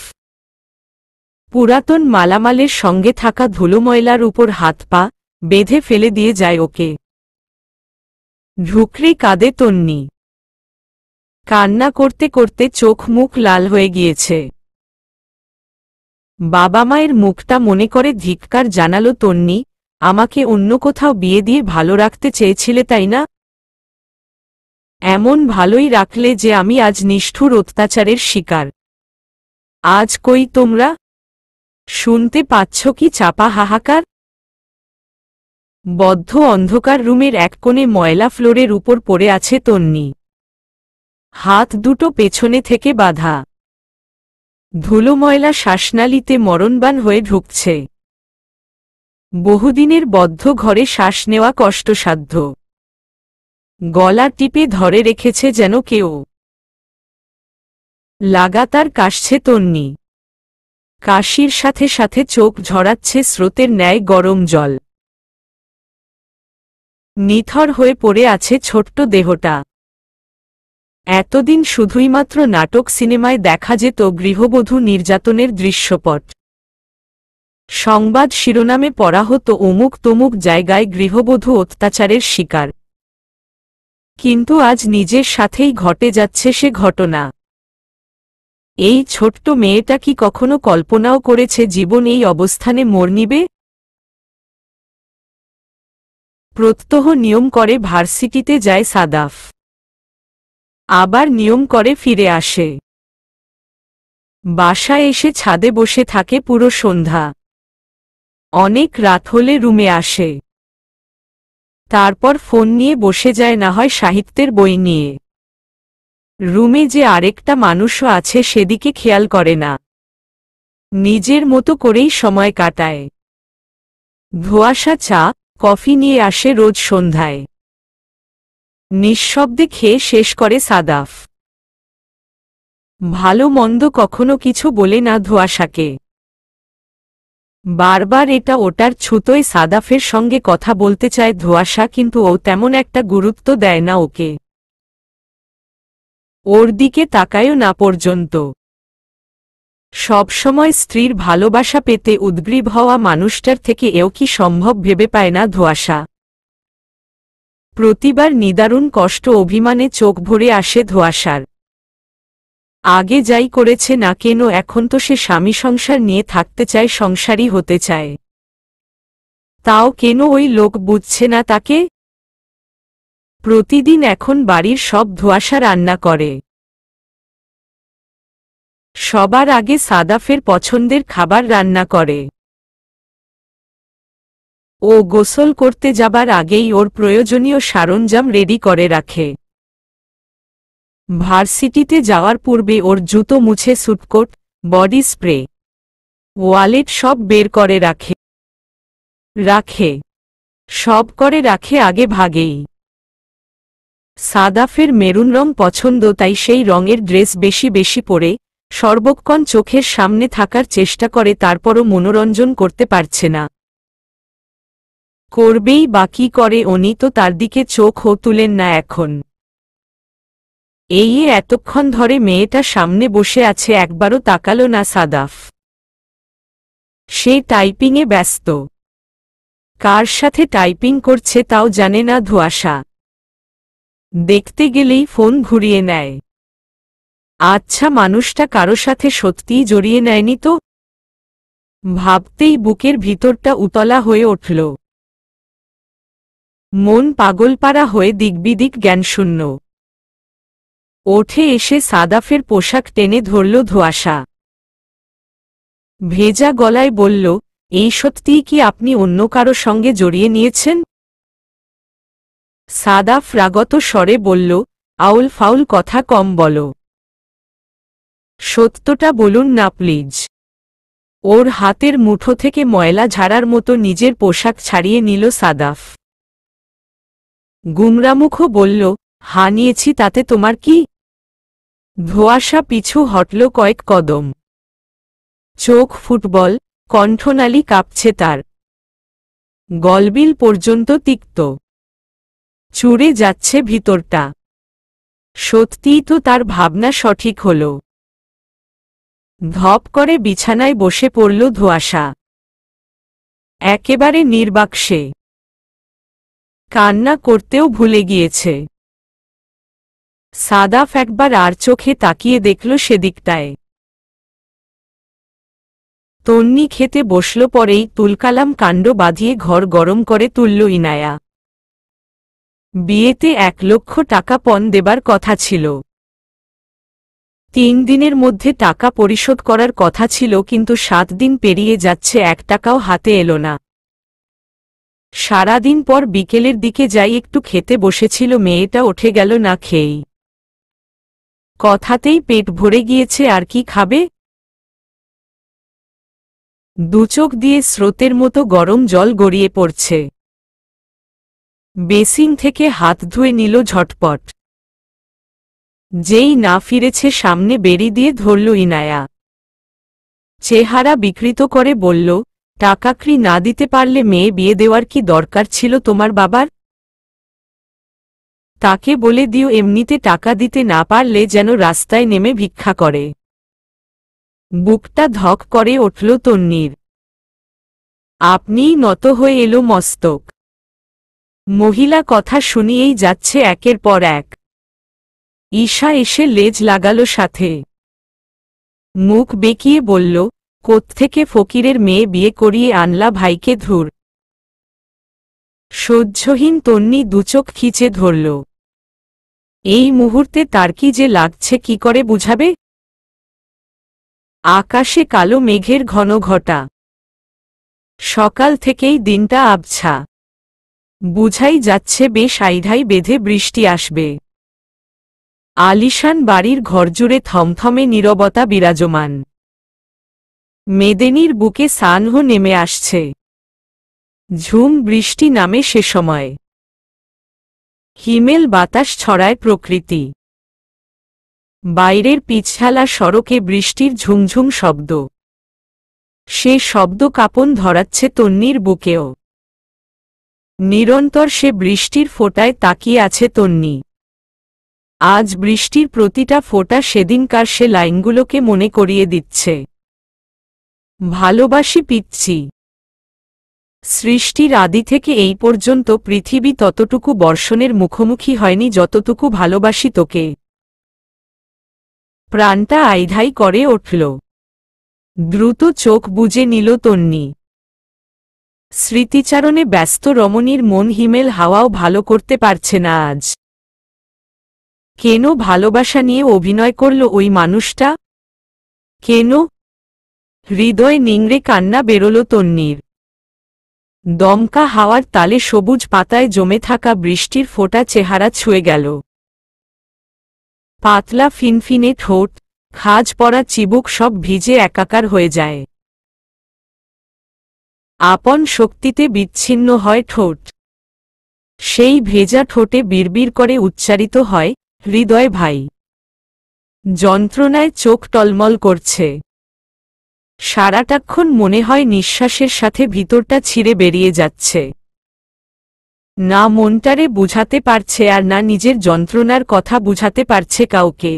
পুরাতন মালামালের সঙ্গে থাকা ধুলো ময়লার উপর হাত পা বেঁধে ফেলে দিয়ে যায় ওকে। ঢুকরে কাঁদে তন্নি। কান্না করতে করতে চোখ মুখ লাল হয়ে গিয়েছে। বাবা মায়ের মুখটা মনে করে ধিক্কার জানালো তন্নি, আমাকে অন্য কোথাও বিয়ে দিয়ে ভালো রাখতে চেয়েছিলে তাই না? এমন ভালোই রাখলে যে আমি আজ নিষ্ঠুর অত্যাচারের শিকার। আজ কই তোমরা? শুনতে পাচ্ছ কি চাপা হাহাকার? বদ্ধ অন্ধকার রুমের এক কোণে ময়লা ফ্লোরের উপর পড়ে আছে তন্নি। হাত দুটো পেছনে থেকে বাঁধা। ধুলো ময়লা শ্বাসনালীতে মরণবান হয়ে ঢুকছে। বহুদিনের বদ্ধ ঘরে শ্বাস নেওয়া কষ্টসাধ্য। গলা টিপে ধরে রেখেছে যেন কেউ। লাগাতার কাশছে তন্নি। কাশির সাথে সাথে চোখ ঝরাচ্ছে স্রোতের ন্যায় গরম জল। নিথর হয়ে পড়ে আছে ছোট্ট দেহটা। এতদিন শুধুইমাত্র নাটক সিনেমায় দেখা যেত গৃহবধূ নির্যাতনের দৃশ্যপট। সংবাদ শিরোনামে পড়া হতো অমুক তমুক জায়গায় গৃহবধূ অত্যাচারের শিকার। কিন্তু আজ নিজের সাথেই ঘটে যাচ্ছে সে ঘটনা। এই ছোট্ট মেয়েটা কি কখনো কল্পনাও করেছে জীবন এই অবস্থানে মোড় নিবে? প্রত্যহ নিয়ম করে ভার্সিটিতে যায় সাদাফ। আবার নিয়ম করে ফিরে আসে। বাসায় এসে ছাদে বসে থাকে পুরো সন্ধ্যা। অনেক রাত হলে রুমে আসে। তারপর ফোন নিয়ে বসে যায় না হয় সাহিত্যের বই নিয়ে। রুমে যে আরেকটা মানুষও আছে সেদিকে খেয়াল করে না। নিজের মতো করেই সময় কাটায়। ধোঁয়াশা চা কফি নিয়ে আসে রোজ সন্ধ্যায়। নিঃশব্দে খেয়ে শেষ করে সাদাফ। ভালো মন্দ কখনো কিছু বলে না ধোঁয়াশাকে। বারবার এটা ওটার ছুতোয় সাদাফের সঙ্গে কথা বলতে চায় ধোঁয়াশা, কিন্তু ও তেমন একটা গুরুত্ব দেয় না ওকে। ওর দিকে তাকায়ও না পর্যন্ত। সবসময় স্ত্রীর ভালোবাসা পেতে উদ্গ্রীব হওয়া মানুষটার থেকে এও কি সম্ভব ভেবে পায় না ধোঁয়াশা। প্রতিবার নিদারুণ কষ্ট অভিমানে চোখ ভরে আসে ধোঁয়াশার। আগে যাই করেছে না কেন এখন তো সে স্বামী সংসার নিয়ে থাকতে চায়, সংসারী হতে চায়। তাও কেন ওই লোক বুঝছে না তাকে? প্রতিদিন এখন বাড়ির সব ধোঁয়াশা রান্না করে। সবার আগে সাদাফের পছন্দের খাবার রান্না করে। ও গোসল করতে যাবার আগেই ওর প্রয়োজনীয় সরঞ্জাম রেডি করে রাখে। ভার্সিটিতে যাওয়ার পূর্বে ওর জুতো মুছে স্যুটকোট, বডি স্প্রে, ওয়ালেট সব বের করে রাখে সব করে রাখে আগে ভাগেই। সাদাফের মেরুন রং পছন্দ, তাই সেই রঙের ড্রেস বেশি বেশি পরে সর্বক্ষণ চোখের সামনে থাকার চেষ্টা করে, তারপরও মনোরঞ্জন করতে পারছে না। করবেই বা কি করে, উনি তো তার দিকে চোখও তুলেন না এখন। এই এতক্ষণ ধরে মেয়েটা সামনে বসে আছে, একবারও তাকালো না সাদাফ। সে টাইপিংয়ে ব্যস্ত। কার সাথে টাইপিং করছে তাও জানে না ধোঁয়াশা। দেখতে গেলেই ফোন ঘুরিয়ে নেয়। আচ্ছা, মানুষটা কারো সাথে সত্যিই জড়িয়ে নেয়নি তো? ভাবতেই বুকের ভিতরটা উতলা হয়ে উঠল। মন পাগলপাড়া হয়ে দিকবিদিক জ্ঞানশূন্য। ওঠে এসে সাদাফের পোশাক টেনে ধরল ধোঁয়াশা। ভেজা গলায় বলল, এই সত্যিই কি আপনি অন্য কারো সঙ্গে জড়িয়ে নিয়েছেন? সাদাফ রাগত স্বরে বলল, আউল ফাউল কথা কম বলো। সত্যটা বলুন না প্লিজ। ওর হাতের মুঠো থেকে ময়লা ঝাড়ার মতো নিজের পোশাক ছাড়িয়ে নিল সাদাফ। গুমরামুখো বলল, নিয়েছি, তাতে তোমার কি? ধোঁয়াশা পিছু হটল কয়েক কদম। চোখ ফুটবল, কণ্ঠনালী কাঁপছে তার। গলবিল পর্যন্ত তিক্ত। চুড়ে যাচ্ছে ভিতরটা। সত্যিই তো তার ভাবনা সঠিক হল। ধপ করে বিছানায় বসে পড়ল ধোঁয়াশা। একেবারে নির্বাক্সে। কান্না করতেও ভুলে গিয়েছে। সাদাফ একবার আর চোখে তাকিয়ে দেখল সেদিকটায়। তন্নি খেতে বসল, পরেই তুলকালাম কাণ্ড বাঁধিয়ে ঘর গরম করে তুলল ইনায়া। বিয়েতে 1,00,000 টাকা পণ দেবার কথা ছিল। 3 দিনের মধ্যে টাকা পরিশোধ করার কথা ছিল, কিন্তু 7 দিন পেরিয়ে যাচ্ছে, 1 টাকাও হাতে এলো না। সারাদিন পর বিকেলের দিকে যাই একটু খেতে বসেছিল, মেয়েটা উঠে গেল না খেয়েই। কথাতেই পেট ভরে গিয়েছে, আর কি খাবে? দুচোখ দিয়ে স্রোতের মতো গরম জল গড়িয়ে পড়ছে। বেসিন থেকে হাত ধুয়ে নিল ঝটপট। যেই না ফিরেছে সামনে বেরি দিয়ে ধরল ইনায়া। চেহারা বিকৃত করে বলল, টাকাকড়ি না দিতে পারলে মেয়ে বিয়ে দেওয়ার কি দরকার ছিল তোমার বাবার? তাকে বলে দিও এমনিতে টাকা দিতে না পারলে যেন রাস্তায় নেমে ভিক্ষা করে। বুকটা ধক করে উঠল তন্নির। আপনিই নত হয়ে এলো মস্তক। মহিলা কথা শুনিয়েই যাচ্ছে একের পর এক। ঈশা এসে লেজ লাগাল সাথে। মুখ বেঁকিয়ে বলল, কোত্থেকে ফকিরের মেয়ে বিয়ে করিয়ে আনলা ভাইকে? ধুর। সহ্যহীন তন্নি দুচোখ খিচে ধরল। এই মুহূর্তে তার কি যে লাগছে কি করে বুঝাবে? আকাশে কালো মেঘের ঘন ঘটা। সকাল থেকেই দিনটা আবছা। বুঝাই যাচ্ছে বেশ আইঢাই বেঁধে বৃষ্টি আসবে। আলিশান বাড়ির ঘরজুড়ে থমথমে নীরবতা বিরাজমান। মেদেনির বুকে সানহ নেমে আসছে। ঝুম বৃষ্টি নামে সে সময়। হিমেল বাতাস ছড়ায় প্রকৃতি। বাইরের পিছালা সড়কে বৃষ্টির ঝুমঝুম শব্দ। সে শব্দ কাঁপন ধরাচ্ছে তন্নির বুকেও। নিরন্তর সে বৃষ্টির ফোঁটায় তাকিয়ে আছে তন্নি। আজ বৃষ্টির প্রতিটা ফোঁটা সেদিনকার সে লাইনগুলোকে মনে করিয়ে দিচ্ছে। ভালোবাসি পিচ্ছি। সৃষ্টির আদি থেকে এই পর্যন্ত পৃথিবী ততটুকু বর্ষণের মুখোমুখি হয়নি যতটুকু ভালোবাসি তোকে। প্রাণটা আইধাই করে উঠল। দ্রুত চোখ বুজে নিল তন্নি। স্মৃতিচারণে ব্যস্ত রমণীর মন হিমেল হাওয়াও ভালো করতে পারছে না আজ। কেন ভালোবাসা নিয়ে অভিনয় করল ওই মানুষটা? কেন? হৃদয় নিংড়ে কান্না বেরোল তন্নির। দমকা হাওয়ার তালে সবুজ পাতায় জমে থাকা বৃষ্টির ফোঁটা চেহারা ছুঁয়ে গেল। পাতলা ফিনফিনে ঠোঁট, খাজ পড়া চিবুক সব ভিজে একাকার হয়ে যায়। আপন শক্তিতে বিচ্ছিন্ন হয় ঠোঁট। সেই ভেজা ঠোঁটে বিড়বিড় করে উচ্চারিত হয়, হৃদয় ভাই। যন্ত্রণায় চোখ টলমল করছে। সারাটাক্ষণ মনে হয় নিঃশ্বাসের সাথে ভিতরটা ছিঁড়ে বেরিয়ে যাচ্ছে। না মনটারে বুঝাতে পারছে আর না নিজের যন্ত্রণার কথা বুঝাতে পারছে কাউকে।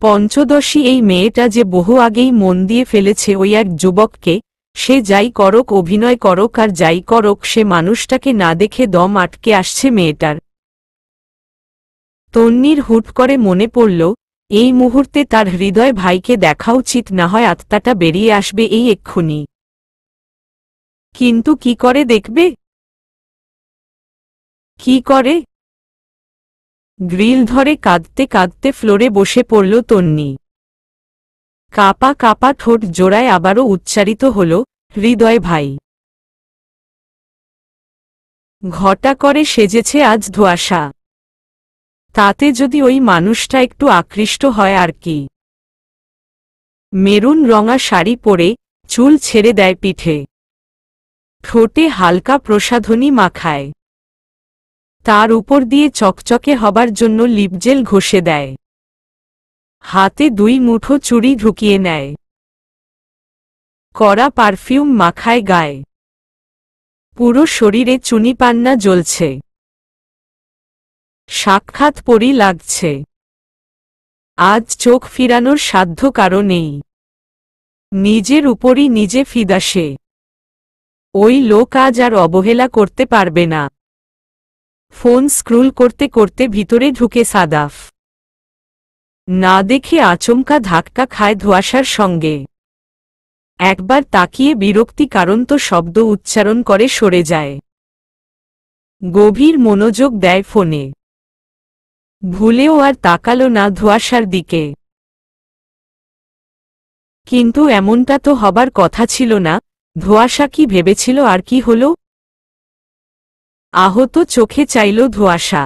পঞ্চদশী এই মেয়েটা যে বহু আগেই মন দিয়ে ফেলেছে ওই এক যুবককে, সে যাই করক অভিনয় করক আর যাই করক সে মানুষটাকে না দেখে দম আটকে আসছে মেয়েটার। তন্নির হুট করে মনে পড়ল, এই মুহূর্তে তার হৃদয় ভাইকে দেখা উচিত, না হয় আত্মাটা বেরিয়ে আসবে এই এক্ষুনি। কিন্তু কি করে দেখবে? কি করে? গ্রিল ধরে কাঁদতে কাঁদতে ফ্লোরে বসে পড়ল তন্নি। কাপা কাপা ঠোঁট জোড়ায় আবারও উচ্চারিত হল, হৃদয় ভাই। ঘটা করে সেজেছে আজ ধোঁয়াশা। তাতে যদি ওই মানুষটা একটু আকৃষ্ট হয় আর কি। মেরুন রঙা শাড়ি পরে, চুল ছেড়ে দেয় পিঠে। ঠোঁটে হালকা প্রসাধনী মাখায়। তার উপর দিয়ে চকচকে হবার জন্য লিপজেল ঘষে দেয়। হাতে 2 মুঠো চুড়ি ঢুকিয়ে নেয়। কড়া পারফিউম মাখায় গায়ে। পুরো শরীরে চুনিপান্না জ্বলছে। সাক্ষাৎ পরী লাগছে। আজ চোখ ফিরানোর সাধ্য কারো নেই। নিজের উপরই নিজে ফিদা সে। ওই লোক আজ আর অবহেলা করতে পারবে না। ফোন স্ক্রুল করতে করতে ভিতরে ঢুকে সাদাফ। না দেখে আচমকা ধাক্কা খায় ধোঁয়াশার সঙ্গে। একবার তাকিয়ে বিরক্তি কারন্ত শব্দ উচ্চারণ করে সরে যায়। গভীর মনোযোগ দেয় ফোনে। ভুলেও আর তাকালো না ধোঁয়াশার দিকে। কিন্তু এমনটা তো হবার কথা ছিল না। ধোঁয়াশা কি ভেবেছিল আর কি হলো? আহত চোখে চাইল ধোঁয়াশা।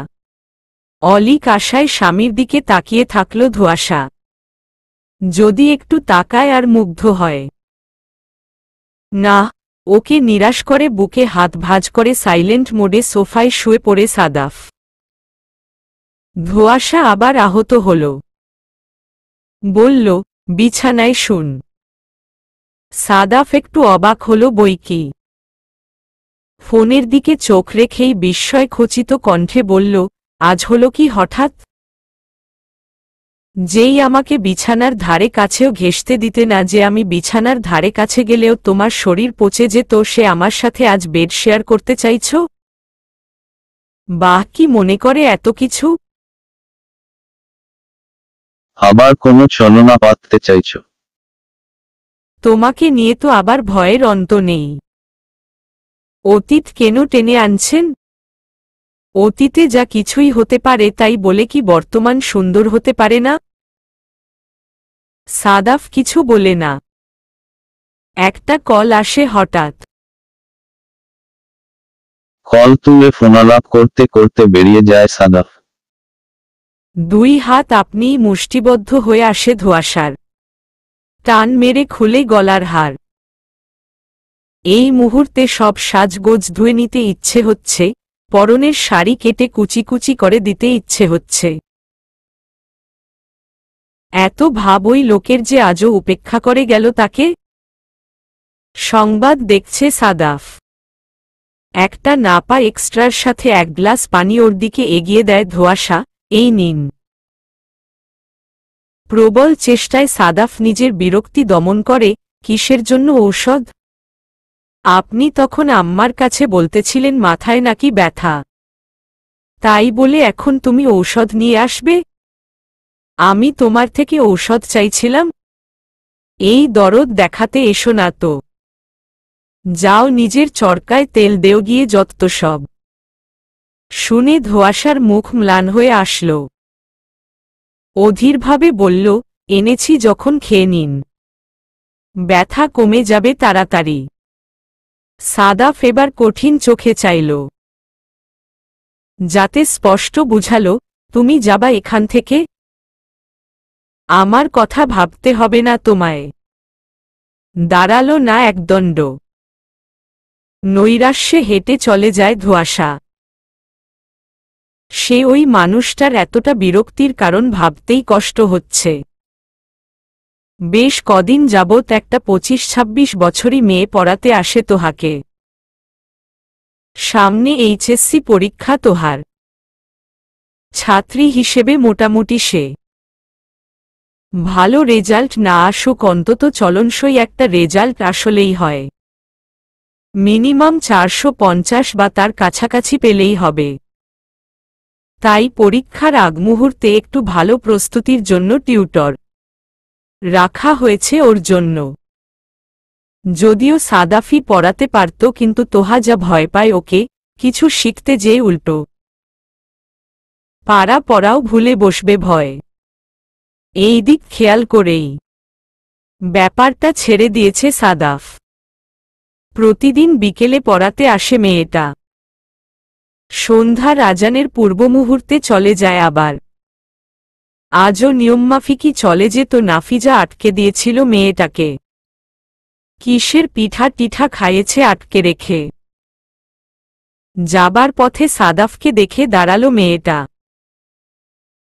অলিক আশায় স্বামীর দিকে তাকিয়ে থাকল ধোঁয়াশা। যদি একটু তাকায় আর মুগ্ধ হয়। না, ওকে নিরাশ করে বুকে হাত ভাঁজ করে সাইলেন্ট মোডে সোফায় শুয়ে পড়ে সাদাফ। ধোঁয়াশা আবার আহত হল। বলল, বিছানায় শুন। সাদাফ একটু অবাক হল বইকি। ফোনের দিকে চোখ রেখেই বিস্ময় খচিত কণ্ঠে বলল, আজ হলো কি হঠাৎ? যেই আমাকে বিছানার ধারে কাছেও ঘেঁষতে দিতে না, যে আমি বিছানার ধারে কাছে গেলেও তোমার শরীর পচে যেত, সে আমার সাথে আজ বেড শেয়ার করতে চাইছ? বাহ, কি মনে করে এত কিছু? আবার কোনো ছলনা পাততে চাইছো? তোমাকে নিয়ে তো আবার ভয়ের অন্ত নেই। অতীত কেন টেনে আনছেন? অতীতে যা কিছুই হতে পারে তাই বলে কি বর্তমান সুন্দর হতে পারে না? সাদাফ কিছু বলে না। একটা কল আসে হঠাৎ। কল তুলে ফোনালাপ করতে করতে বেরিয়ে যায় সাদাফ। দুই হাত আপনিই মুষ্টিবদ্ধ হয়ে আসে ধোঁয়াশার। টান মেরে খুলে গলার হার। এই মুহূর্তে সব সাজগোজ ধুয়ে নিতে ইচ্ছে হচ্ছে, পরনের শাড়ি কেটে কুচি কুচি করে দিতে ইচ্ছে হচ্ছে। এত ভাব ওই লোকের যে আজও উপেক্ষা করে গেল তাকে। সংবাদ দেখছে সাদাফ। একটা নাপা এক্সট্রার সাথে এক গ্লাস পানি ওর দিকে এগিয়ে দেয় ধোঁয়াশা, এই নিন। প্রবল চেষ্টায় সাদাফ নিজের বিরক্তি দমন করে, কিসের জন্য ঔষধ? আপনি তখন আম্মার কাছে বলতেছিলেন মাথায় নাকি ব্যথা, তাই বলে এখন তুমি ঔষধ নিয়ে আসবে? আমি তোমার থেকে ঔষধ চাইছিলাম? এই দরদ দেখাতে এসো না তো। যাও নিজের চরকায় তেল দেও গিয়ে, যত সব। শুনে ধোঁয়াশার মুখ ম্লান হয়ে আসল। অধীরভাবে বলল, এনেছি যখন খেয়ে নিন। ব্যথা কমে যাবে তাড়াতাড়ি। সাদাফ এবার কঠিন চোখে চাইল। যাতে স্পষ্ট বুঝাল, তুমি যাবা এখান থেকে? আমার কথা ভাবতে হবে না তোমায়। দাঁড়ালো না একদণ্ড। নৈরাশ্যে হেঁটে চলে যায় ধোঁয়াশা। সে ওই মানুষটার এতটা বিরক্তির কারণ ভাবতেই কষ্ট হচ্ছে। বেশ কদিন যাবৎ একটা 25-26 বছরই মেয়ে পড়াতে আসে তোহাকে। সামনে এইচএসসি পরীক্ষা তোহার। ছাত্রী হিসেবে মোটামুটি সে। ভালো রেজাল্ট না আসুক, অন্তত চলনসই একটা রেজাল্ট আসলেই হয়। মিনিমাম 450 বা তার কাছাকাছি পেলেই হবে। তাই পরীক্ষার আগ মুহূর্তে একটু ভালো প্রস্তুতির জন্য টিউটর রাখা হয়েছে ওর জন্য। যদিও সাদাফি পড়াতে পারত, কিন্তু তোহা যা ভয় পায় ওকে, কিছু শিখতে যেয়ে উল্টো পারা পড়াও ভুলে বসবে ভয়। এই দিক খেয়াল করেই ব্যাপারটা ছেড়ে দিয়েছে সাদাফ। প্রতিদিন বিকেলে পড়াতে আসে মেয়েটা। সন্ধ্যার আজানের পূর্ব মুহূর্তে চলে যায় আবার। আজও নিয়মমাফিকই চলে যেত। নাফিজা আটকে দিয়েছিল মেয়েটাকে। কিসের পিঠা টিঠা খাইয়েছে আটকে রেখে। যাবার পথে সাদাফকে দেখে দাঁড়ালো মেয়েটা।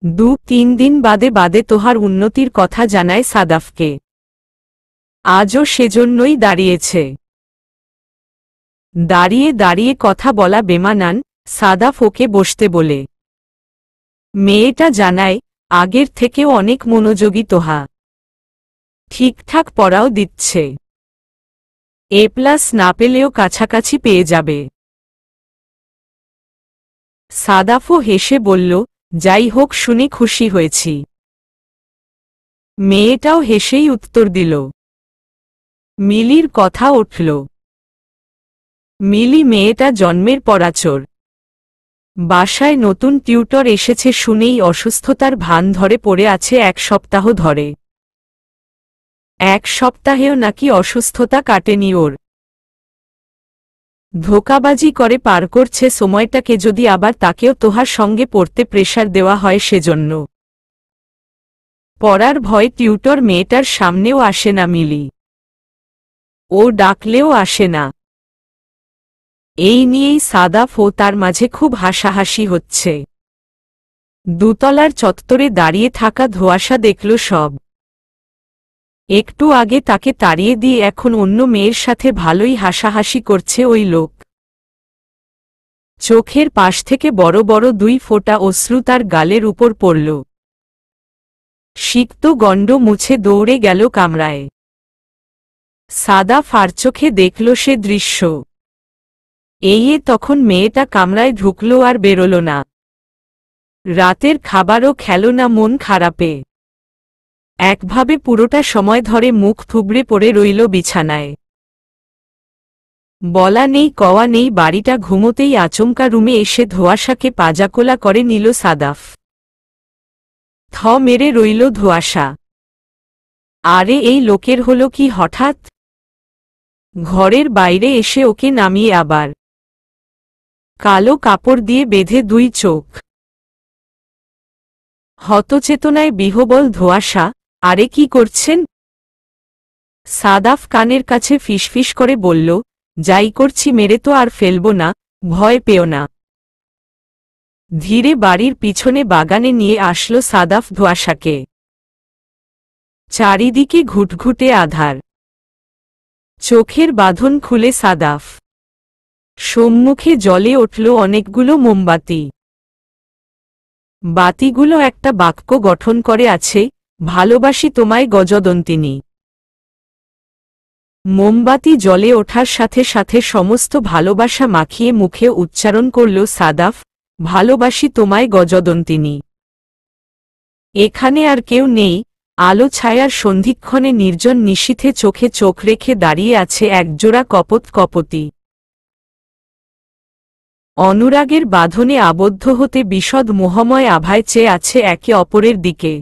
2-3 দিন বাদে বাদে তোহার উন্নতির কথা জানায় সাদাফকে। আজও সেজন্যই দাঁড়িয়েছে। দাঁড়িয়ে দাঁড়িয়ে কথা বলা বেমানান, সাদাফ ওকে বসতে বলে। মেয়েটা জানায়, আগের থেকেও অনেক মনোযোগী তোহা। ঠিকঠাক পড়াও দিচ্ছে। A+ না পেলেও কাছাকাছি পেয়ে যাবে। সাদাফও হেসে বলল, যাই হোক শুনে খুশি হয়েছি। মেয়েটাও হেসেই উত্তর দিল। মিলির কথা উঠল। মিলি মেয়েটা জন্মের পরাচর। বাসায় নতুন টিউটর এসেছে শুনেই অসুস্থতার ভান ধরে পড়ে আছে 1 সপ্তাহ ধরে। 1 সপ্তাহেও নাকি অসুস্থতা কাটেনি ওর। ধোঁকাবাজি করে পার করছে সময়টাকে, যদি আবার তাকেও তোহার সঙ্গে পড়তে প্রেশার দেওয়া হয় সেজন্য। পড়ার ভয় টিউটর মেয়েটার সামনেও আসে না মিলি। ও ডাকলেও আসে না। এই নিয়েই সাদাফ ও তার মাঝে খুব হাসাহাসি হচ্ছে। দুতলার চত্বরে দাঁড়িয়ে থাকা ধোঁয়াশা দেখল সব। একটু আগে তাকে তাড়িয়ে দিয়ে এখন অন্য মেয়ের সাথে ভালোই হাসাহাসি করছে ওই লোক। চোখের পাশ থেকে বড় বড় 2 ফোঁটা অশ্রু তার গালের উপর পড়ল। সিক্ত গণ্ড মুছে দৌড়ে গেল কামরায়। সাদাফ আর চোখে দেখল সে দৃশ্য। তখন মেয়েটা কামরায় ঢুকল আর বেরোল না। রাতের খাবারও খেল না মন খারাপে। একভাবে পুরোটা সময় ধরে মুখ থুবড়ে পড়ে রইল বিছানায়। বলা নেই কওয়া নেই, বাড়িটা ঘুমোতেই আচমকা রুমে এসে ধোঁয়াশাকে পাজাকোলা করে নিল সাদাফ। থ মেরে রইল ধোঁয়াশা। আরে এই লোকের হলো কি হঠাৎ? ঘরের বাইরে এসে ওকে নামিয়ে আবার কালো কাপড় দিয়ে বেঁধে 2 চোখ। হতচেতনায় বিহবল ধোঁয়াশা, আরে কি করছেন? সাদাফ কানের কাছে ফিসফিস করে বলল, যাই করছি মেরে তো আর ফেলব না, ভয় পেও না। ধীরে বাড়ির পিছনে বাগানে নিয়ে আসলো সাদাফ ধোঁয়াশাকে। চারিদিকে ঘুটঘুটে আধার। চোখের বাঁধন খুলে সাদাফ। সম্মুখে জ্বলে উঠল অনেকগুলো মোমবাতি। বাতিগুলো একটা বাক্য গঠন করে আছে, ভালোবাসি তোমায় গজদন্তিনী। মোমবাতি জ্বলে ওঠার সাথে সাথে সমস্ত ভালোবাসা মাখিয়ে মুখে উচ্চারণ করল সাদাফ, ভালোবাসি তোমায় গজদন্তিনী। এখানে আর কেউ নেই। আলো ছায়ার সন্ধিক্ষণে নির্জন নিশীথে চোখে চোখ রেখে দাঁড়িয়ে আছে একজোড়া কপোত কপোতি। অনুরাগের বাঁধনে আবদ্ধ হতে বিশদ মোহময় আভায় চেয়ে আছে একে অপরের দিকে।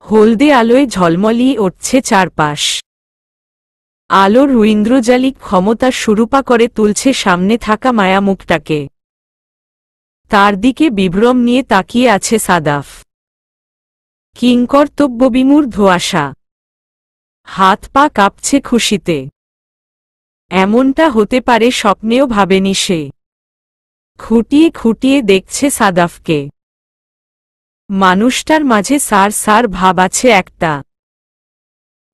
হলদে আলোয় ঝলমলিয়ে উঠছে চারপাশ। আলোর ঐন্দ্রজালিক ক্ষমতা সুরূপা করে তুলছে সামনে থাকা মায়ামুখটাকে। তার দিকে বিভ্রম নিয়ে তাকিয়ে আছে সাদাফ। কিংকর্তব্যবিমূঢ় ধোঁয়াশা। হাত পা কাঁপছে খুশিতে। এমনটা হতে পারে স্বপ্নেও ভাবেনি সে। খুঁটিয়ে খুঁটিয়ে দেখছে সাদাফকে। মানুষটার মাঝে সার সার ভাব আছে একটা।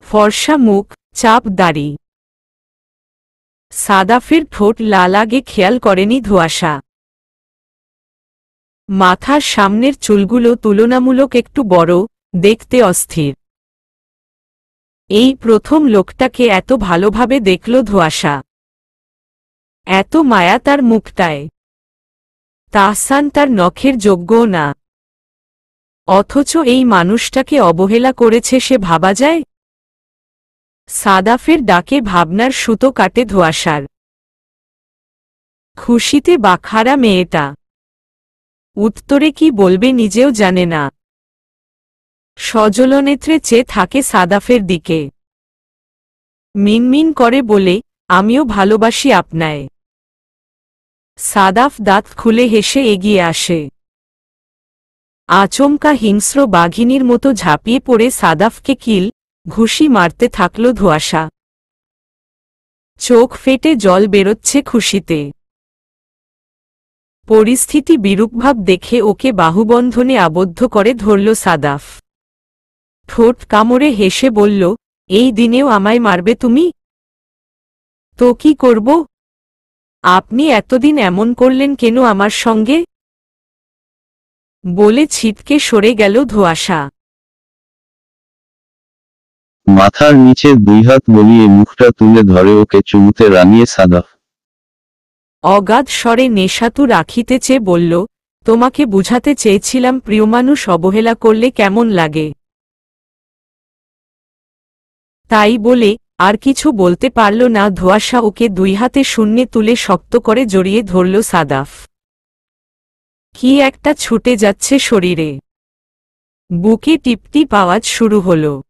ফর্সা মুখ, চাপ দাড়ি। সাদাফের ঠোঁট লাল আগে খেয়াল করেনি ধোঁয়াশা। মাথার সামনের চুলগুলো তুলনামূলক একটু বড়, দেখতে অস্থির। এই প্রথম লোকটাকে এত ভালোভাবে দেখল ধোঁয়াশা। এত মায়া তার মুখটায়। তাহসান তার নখের যোগ্যও না। অথচ এই মানুষটাকে অবহেলা করেছে সে, ভাবা যায়? সাদাফের ডাকে ভাবনার সুতো কাটে ধোঁয়াশার। খুশিতে বাখারা মেয়েটা। উত্তরে কি বলবে নিজেও জানে না। সজলনেত্রে চেয়ে থাকে সাদাফের দিকে। মিনমিন করে বলে, আমিও ভালোবাসি আপনায়। সাদাফ দাঁত খুলে হেসে এগিয়ে আসে। আচমকা হিংস্র বাঘিনীর মতো ঝাঁপিয়ে পড়ে সাদাফকে কিল ঘুষি মারতে থাকল ধোঁয়াশা। চোখ ফেটে জল বেরোচ্ছে খুশিতে। পরিস্থিতি বিরূপভাব দেখে ওকে বাহুবন্ধনে আবদ্ধ করে ধরল সাদাফ। ঠোঁট কামড়ে হেসে বলল, এই দিনেও আমায় মারবে তুমি? তো কি করব? আপনি এতদিন এমন করলেন কেন আমার সঙ্গে? বলে ছিটকে সরে গেল ধোঁয়াশা। মাথার নিচে দুই হাত বলিয়ে মুখটা তুলে ধরে ওকে চুমুতে রানিয়ে সাদাফ। অগাধ স্বরে নেশাতু রাখিতে চেয়ে বলল, তোমাকে বুঝাতে চেয়েছিলাম প্রিয় মানুষ অবহেলা করলে কেমন লাগে। তাই বলে আর কিছু বলতে পারল না ধোঁয়াশা। ওকে দুই হাতে শূন্যে তুলে শক্ত করে জড়িয়ে ধরল সাদাফ। কি একটা ছুটে যাচ্ছে শরীরে। বুকে টিপটিপ আওয়াজ শুরু হল।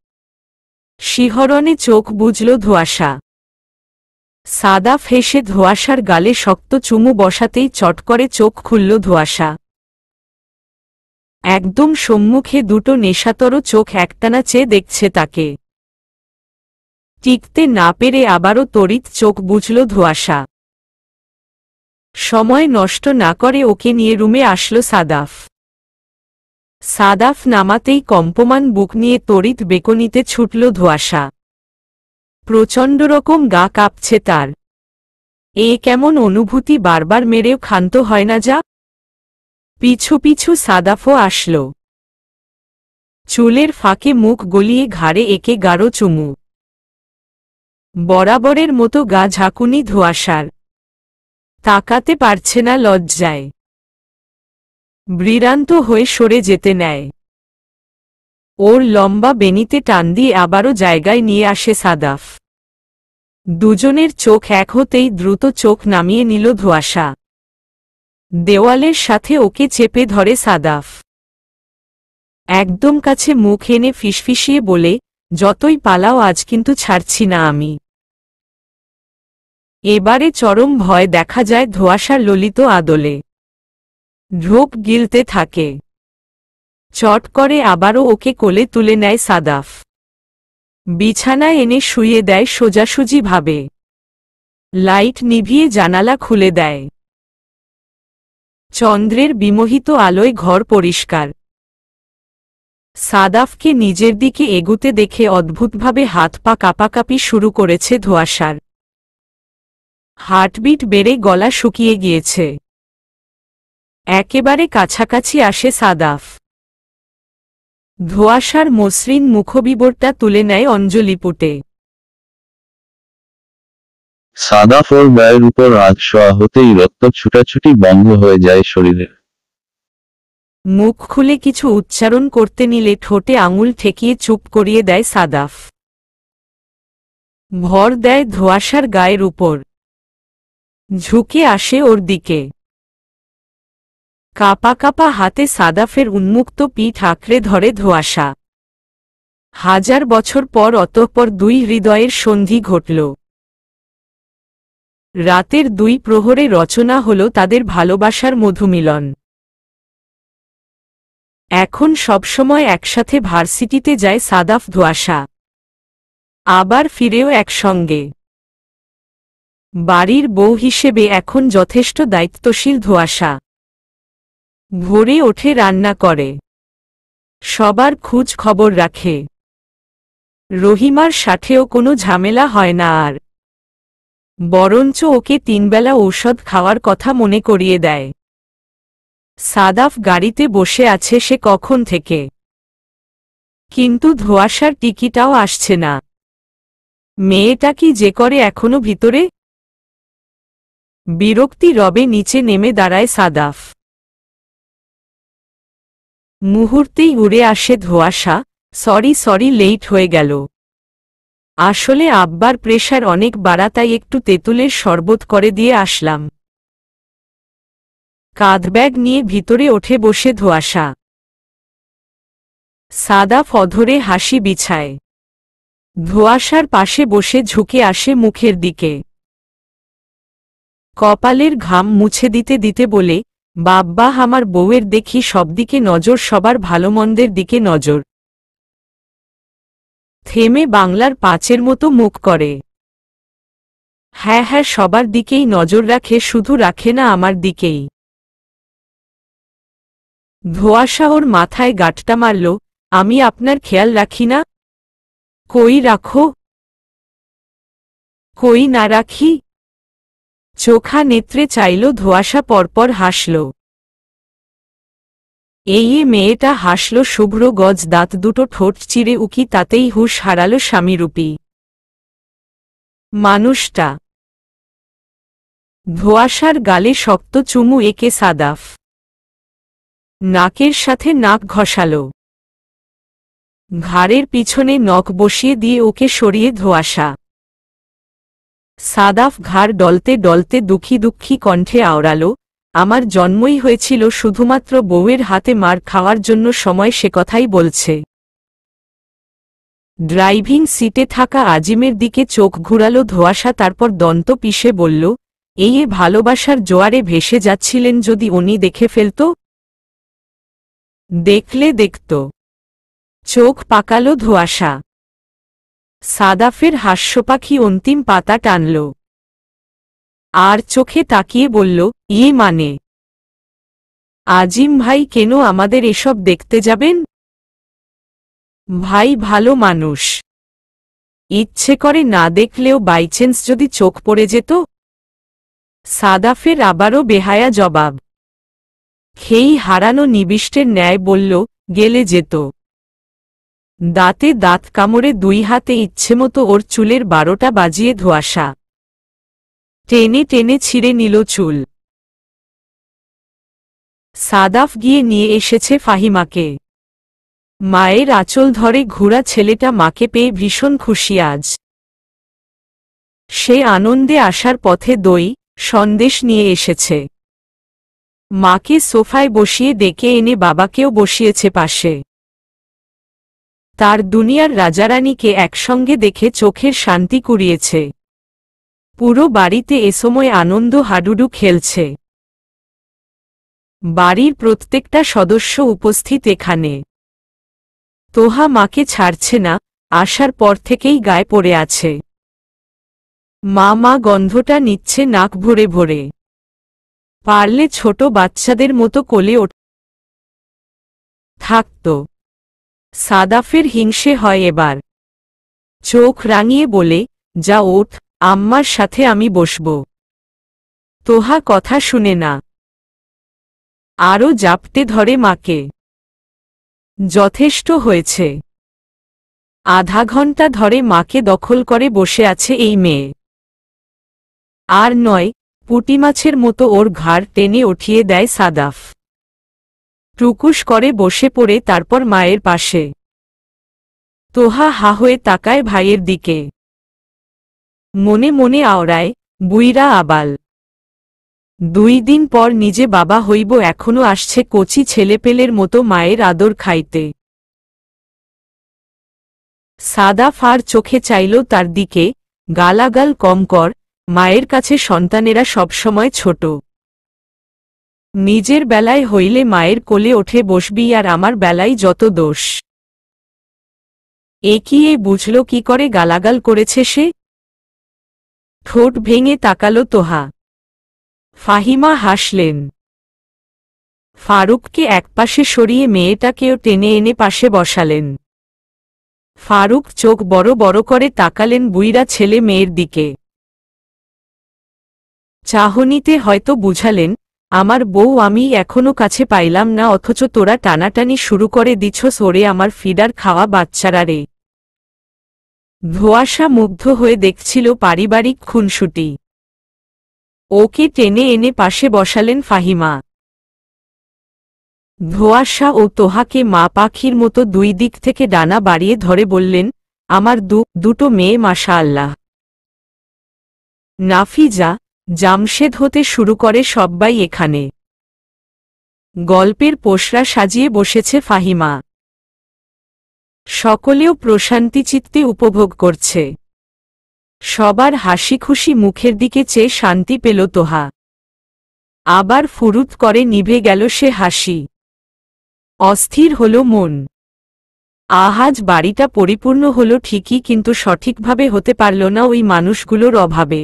শিহরণে চোখ বুজল ধোঁয়াশা। সাদাফ হেসে ধোঁয়াশার গালে শক্ত চুমু বসাতেই চট করে চোখ খুলল ধোঁয়াশা। একদম সম্মুখে দুটো নেশাতর চোখ একটানা চেয়ে দেখছে তাকে। টিকতে না পেরে আবারও তড়িৎ চোখ বুজল ধোঁয়াশা। সময় নষ্ট না করে ওকে নিয়ে রুমে আসলো সাদাফ। সাদাফ নামাতেই কম্পমান বুক নিয়ে তড়িৎ বেকনিতে ছুটল ধোঁয়াশা। প্রচণ্ড রকম গা কাঁপছে তার। এ কেমন অনুভূতি বারবার মেরেও ক্ষান্ত হয় না যা। পিছু পিছু সাদাফও আসল। চুলের ফাঁকে মুখ গলিয়ে ঘাড়ে একে গাঢ় চুমু। বরাবরের মতো গা ঝাঁকুনি ধোঁয়াশার। তাকাতে পারছে না লজ্জায়। বিভ্রান্ত হয়ে সরে যেতে নেয়। ওর লম্বা বেনিতে টান দিয়ে আবারও জায়গায় নিয়ে আসে সাদাফ। দুজনের চোখ এক হতেই দ্রুত চোখ নামিয়ে নিল ধোঁয়াশা। দেওয়ালের সাথে ওকে চেপে ধরে সাদাফ। একদম কাছে মুখ এনে ফিসফিসিয়ে বলে, যতই পালাও আজ কিন্তু ছাড়ছি না আমি। এবারে চরম ভয় দেখা যায় ধোঁয়াশার ললিত আদলে। ঢোক গিলতে থাকে। চট করে আবারও ওকে কোলে তুলে নেয় সাদাফ। বিছানায় এনে শুইয়ে দেয় সোজাসুজি ভাবে। লাইট নিভিয়ে জানালা খুলে দেয়। চন্দ্রের বিমোহিত আলোয় ঘর পরিষ্কার। সাদাফকে নিজের দিকে এগুতে দেখে অদ্ভুতভাবে হাত পা কাঁপাকাঁপি শুরু করেছে ধোঁয়াশার। হার্টবিট বেড়ে গলা শুকিয়ে গিয়েছে। একেবারে কাছাকাছি আসে সাদাফ। ধোঁয়াশার মসৃণ মুখবিবরটা তুলে নেয় অঞ্জলিপুটে। সাদাফ ওর গায়ের উপর আধ শোয়া হতেই রক্ত ছুটাছুটি বন্ধ হয়ে যায় শরীরে। মুখ খুলে কিছু উচ্চারণ করতে নিলে ঠোঁটে আঙুল ঠেকিয়ে চুপ করিয়ে দেয় সাদাফ। ভর দেয় ধোঁয়াশার গায়ের উপর। ঝুঁকে আসে ওর দিকে। কাপা কাপা হাতে সাদাফের উন্মুক্ত পিঠ আঁকড়ে ধরে ধোঁয়াশা। হাজার বছর পর অতঃপর দুই হৃদয়ের সন্ধি ঘটল। রাতের দুই প্রহরে রচনা হল তাদের ভালোবাসার মধুমিলন। এখন সবসময় একসাথে ভার্সিটিতে যায় সাদাফ ধোঁয়াশা। আবার ফিরেও একসঙ্গে। বাড়ির বউ হিসেবে এখন যথেষ্ট দায়িত্বশীল ধোঁয়াশা। ভোরে ওঠে রান্না করে। সবার খোঁজ খবর রাখে। রহিমার সাথেও কোনো ঝামেলা হয় না আর। বরঞ্চ ওকে তিনবেলা ঔষধ খাওয়ার কথা মনে করিয়ে দেয়। সাদাফ গাড়িতে বসে আছে সে কখন থেকে। কিন্তু ধোঁয়াশার টিকিটাও আসছে না। মেয়েটা কি যে করে এখনো ভিতরে। বিরক্তি রবে নিচে নেমে দাঁড়ায় সাদাফ। মুহূর্তেই উড়ে আসে ধোঁয়াশা, সরি লেট হয়ে গেল। আসলে আব্বার প্রেশার অনেক বাড়া, তাই একটু তেঁতুলের শরবত করে দিয়ে আসলাম। কাঁধব্যাগ নিয়ে ভিতরে ওঠে বসে ধোঁয়াশা। সাদাফ অধরে হাসি বিছায়। ধোঁয়াশার পাশে বসে ঝুঁকে আসে মুখের দিকে। কপালের ঘাম মুছে দিতে দিতে বলে, বাব্বা আমার বউয়ের দেখি সবদিকে নজর, সবার ভালোমন্দের দিকে নজর। থেমে বাংলার পাঁচের মতো মুখ করে। হ্যাঁ সবার দিকেই নজর রাখে, শুধু রাখে না আমার দিকেই। ধোঁয়াশা ওর মাথায় গাঁটটা মারল, আমি আপনার খেয়াল রাখি না? কই রাখো? কই না রাখি? চোখা নেত্রে চাইল ধোঁয়াশা, পরপর হাসল। এই মেয়েটা হাসল, শুভ্র গজ দাঁত দুটো, ঠোঁট চিরে উকি, তাতেই হুঁশ হারালো স্বামীরূপী মানুষটা। ধোঁয়াশার গালে শক্ত চুমু এঁকে সাদাফ নাকের সাথে নাক ঘষাল, ঘাড়ের পিছনে নখ বসিয়ে দিয়ে ওকে সরিয়ে ধোঁয়াশা। সাদাফ ঘাড় ডলতে ডলতে দুঃখী দুঃখী কণ্ঠে আওড়াল, আমার জন্মই হয়েছিল শুধুমাত্র বউয়ের হাতে মার খাওয়ার জন্য, সময় সে কথাই বলছে। ড্রাইভিং সিটে থাকা আজিমের দিকে চোখ ঘুরালো ধোঁয়াশা, তারপর দন্ত পিষে বলল, এই ভালোবাসার জোয়ারে ভেসে যাচ্ছিলেন, যদি উনি দেখে ফেলত? দেখলে দেখত। চোখ পাকালো ধোঁয়াশা। সাদাফের হাস্যপাখি অন্তিম পাতা টানল আর চোখে তাকিয়ে বলল, মানে আজিম ভাই কেন আমাদের এসব দেখতে যাবেন? ভাই ভালো মানুষ, ইচ্ছে করে না দেখলেও বাইচান্স যদি চোখ পড়ে যেত। সাদাফের আবারও বেহায়া জবাব। খেই হারানো নিবিষ্টের ন্যায় বলল, গেলে যেত। দাঁতে দাঁত কামড়ে দুই হাতে ইচ্ছেমতো ওর চুলের 12টা বাজিয়ে ধোঁয়াশা টেনে টেনে ছিঁড়ে নিল চুল। সাদাফ গিয়ে নিয়ে এসেছে ফাহিমাকে। মায়ের আঁচল ধরে ঘুরা ছেলেটা মাকে পেয়ে ভীষণ খুশি আজ। সে আনন্দে আসার পথে দই সন্দেশ নিয়ে এসেছে। মাকে সোফায় বসিয়ে ডেকে এনে বাবাকেও বসিয়েছে পাশে। তার দুনিয়ার রাজারানীকে একসঙ্গে দেখে চোখের শান্তি কুড়িয়েছে। পুরো বাড়িতে এ সময় আনন্দ হাডুডু খেলছে। বাড়ির প্রত্যেকটা সদস্য উপস্থিত এখানে। তোহা মাকে ছাড়ছে না, আসার পর থেকেই গায়ে পড়ে আছে। মা গন্ধটা নিচ্ছে নাক ভরে ভরে। পারলে ছোট বাচ্চাদের মতো কোলে থাকত। সাদাফের হিংসে হয় এবার। চোখ রাঙিয়ে বলে, যা ওঠ, আম্মার সাথে আমি বসব। তোহা কথা শুনে না, আরও জাপটে ধরে মাকে। যথেষ্ট হয়েছে। আধা ঘন্টা ধরে মাকে দখল করে বসে আছে এই মেয়ে। আর নয়, পুঁটি মাছের মতো ওর ঘাড় টেনে উঠিয়ে দেয় সাদাফ। টুকুস করে বসে পড়ে তারপর মায়ের পাশে। তোহা হা হয়ে তাকায় ভাইয়ের দিকে। মনে মনে আওড়ায়, বুইরা আবাল। 2 দিন পর নিজে বাবা হইব, এখনো আসছে কচি ছেলেপেলের মতো মায়ের আদর খাইতে। সাদাফ আর চোখে চাইল তার দিকে, গালাগাল কম কর, মায়ের কাছে সন্তানেরা সবসময় ছোট। নিজের বেলায় হইলে মায়ের কোলে ওঠে বসবি, আর আমার বেলায় যত দোষ। এ বুঝল কি করে গালাগাল করেছে সে? ঠোঁট ভেঙে তাকালো তোহা। ফাহিমা হাসলেন। ফারুককে একপাশে সরিয়ে মেয়েটাকেও টেনে এনে পাশে বসালেন। ফারুক চোখ বড় বড় করে তাকালেন বুইরা ছেলে মেয়ের দিকে। চাহনিতে হয়তো বুঝালেন, আমার বউ আমি এখনো কাছে পাইলাম না, অথচ তোরা টানাটানি শুরু করে দিছস ওরে আমার ফিডার খাওয়া বাচ্চারা রে। ধোঁয়াশা মুগ্ধ হয়ে দেখছিল পারিবারিক খুনসুটি। ওকে টেনে এনে পাশে বসালেন ফাহিমা। ধোঁয়াশা ও তোহাকে মা পাখির মতো 2 দিক থেকে ডানা বাড়িয়ে ধরে বললেন, আমার দুটো মেয়ে মাশাআল্লাহ। নাফিজা, জামশেদ হতে শুরু করে সব্বাই এখানে। গল্পের পোশরা সাজিয়ে বসেছে ফাহিমা। সকলেও প্রশান্তিচিত্তে উপভোগ করছে। সবার হাসি খুশি মুখের দিকে চেয়ে শান্তি পেল তোহা। আবার ফুরুত করে নিভে গেল সে হাসি। অস্থির হল মন। আজ বাড়িটা পরিপূর্ণ হল ঠিকই, কিন্তু সঠিকভাবে হতে পারল না ওই মানুষগুলোর অভাবে।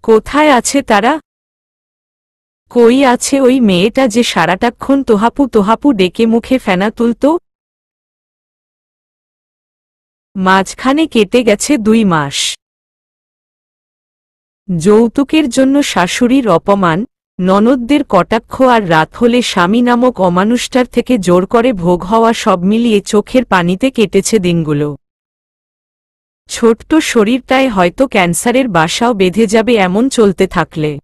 কোথায় আছে তারা? কই আছে ওই মেয়েটা যে সারাটাক্ষণ তোহাপু তোহাপু ডেকে মুখে ফেনা তুলত? মাঝখানে কেটে গেছে 2 মাস। যৌতুকের জন্য শাশুড়ির অপমান, ননদদের কটাক্ষ আর রাত হলে স্বামী নামক অমানুষটার থেকে জোর করে ভোগ হওয়া সব মিলিয়ে চোখের পানিতে কেটেছে দিনগুলো। ছোট্ট শরীরটায় হয়তো ক্যান্সারের বাসাও বেঁধে যাবে এমন চলতে থাকলে।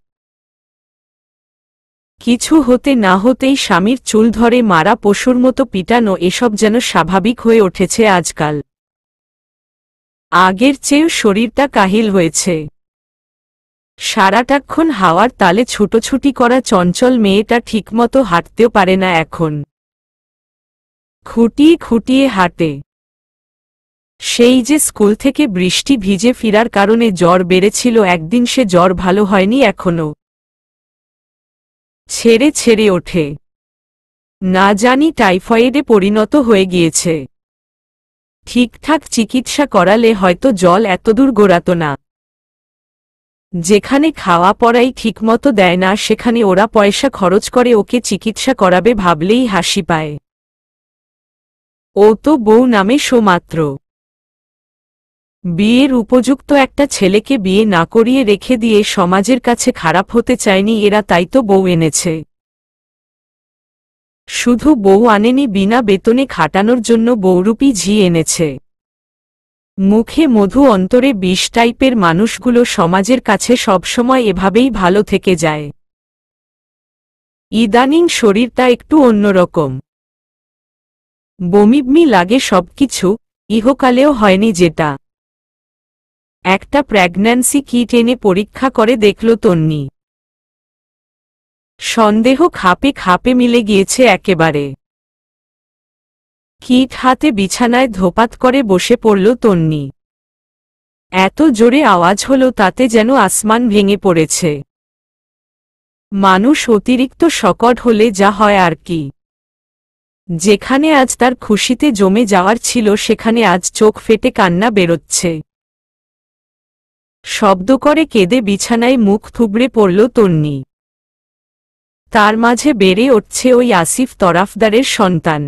কিছু হতে না হতেই স্বামীর চুল ধরে মারা পশুর মতো পিটানো এসব যেন স্বাভাবিক হয়ে উঠেছে আজকাল। আগের চেয়েও শরীরটা কাহিল হয়েছে। সারাটাক্ষণ হাওয়ার তালে ছুটোছুটি করা চঞ্চল মেয়েটা ঠিকমতো হাঁটতেও পারে না এখন। খুঁটিয়ে খুঁটিয়ে হাঁটে। সেই যে স্কুল থেকে বৃষ্টি ভিজে ফিরার কারণে জ্বর বেড়েছিল একদিন, সে জ্বর ভালো হয়নি এখনো। ছেড়ে ছেড়ে ওঠে। না জানি টাইফয়েডে পরিণত হয়ে গিয়েছে। ঠিকঠাক চিকিৎসা করালে হয়তো জল এতদূর গড়াত না। যেখানে খাওয়া পড়াই ঠিকমতো দেয় না সেখানে ওরা পয়সা খরচ করে ওকে চিকিৎসা করাবে ভাবলেই হাসি পায়। ও তো বউ নামে শোমাত্র। বিয়ের উপযুক্ত একটা ছেলেকে বিয়ে না করিয়ে রেখে দিয়ে সমাজের কাছে খারাপ হতে চায়নি এরা, তাই তো বউ এনেছে। শুধু বউ আনেনি, বিনা বেতনে খাটানোর জন্য বউরূপী ঝি এনেছে। মুখে মধু অন্তরে বিষ টাইপের মানুষগুলো সমাজের কাছে সবসময় এভাবেই ভালো থেকে যায়। ইদানিং শরীরটা একটু অন্যরকম। বমিবমি লাগে সবকিছু, ইহকালেও হয়নি যেটা। একটা প্রেগন্যান্সি কিট এনে পরীক্ষা করে দেখল তন্নি। সন্দেহ খাপে খাপে মিলে গিয়েছে একেবারে। কিট হাতে বিছানায় ধোপাত করে বসে পড়ল তন্নি। এত জোরে আওয়াজ হলো তাতে যেন আসমান ভেঙে পড়েছে। মানুষ অতিরিক্ত শকট হলে যা হয় আর কি। যেখানে আজ তার খুশিতে জমে যাওয়ার ছিল সেখানে আজ চোখ ফেটে কান্না বেরোচ্ছে। শব্দ করে কেঁদে বিছানায় মুখ থুবড়ে পড়ল তন্নি। তার মাঝে বেড়ে উঠছে ওই আসিফ তরাফদারের সন্তান।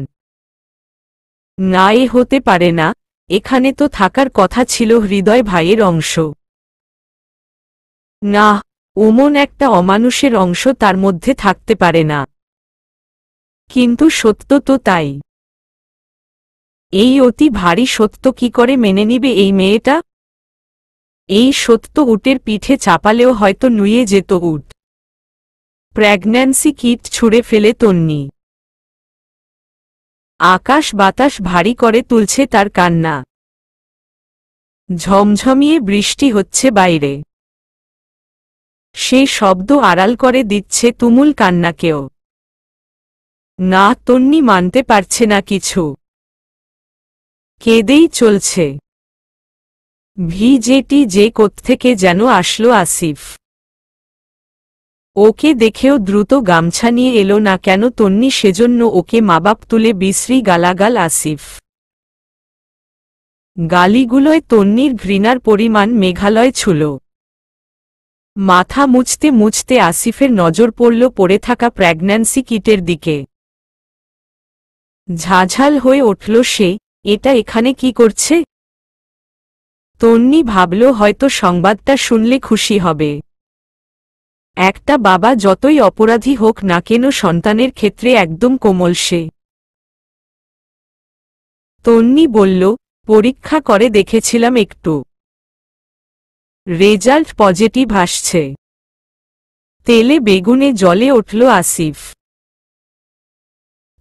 না, এ হতে পারে না, এখানে তো থাকার কথা ছিল হৃদয় ভাইয়ের অংশ। না, ওমন একটা অমানুষের অংশ তার মধ্যে থাকতে পারে না। কিন্তু সত্য তো তাই। এই অতি ভারী সত্য কি করে মেনে নিবে এই মেয়েটা? এই সত্য উটের পিঠে চাপালেও হয়তো নুয়ে যেত উট। প্রেগন্যান্সি কিট ছুঁড়ে ফেলে তন্নি। আকাশ বাতাস ভারী করে তুলছে তার কান্না। ঝমঝমিয়ে বৃষ্টি হচ্ছে বাইরে। সেই শব্দ আড়াল করে দিচ্ছে তুমুল কান্নাকেও। না, তন্নি মানতে পারছে না কিছু। কেঁদেই চলছে। ভিজেটি যে কোত্থেকে যেন আসলো আসিফ। ওকে দেখেও দ্রুত গামছা নিয়ে এলো না কেন তন্নি, সেজন্য ওকে মাবাপ তুলে বিশ্রী গালাগাল আসিফ। গালিগুলোয় তন্নির ঘৃণার পরিমাণ মেঘালয় ছুল। মাথা মুছতে মুছতে আসিফের নজর পড়ল পড়ে থাকা প্রেগন্যান্সি কিটের দিকে। ঝাঝাল হয়ে উঠল সে, এটা এখানে কি করছে? তন্নি ভাবল হয়তো সংবাদটা শুনলে খুশি হবে। একটা বাবা যতই অপরাধী হোক না কেন সন্তানের ক্ষেত্রে একদম কোমল সে। তন্নি বলল, পরীক্ষা করে দেখেছিলাম একটু। রেজাল্ট পজিটিভ আসছে। তেলে বেগুনে জ্বলে উঠল আসিফ।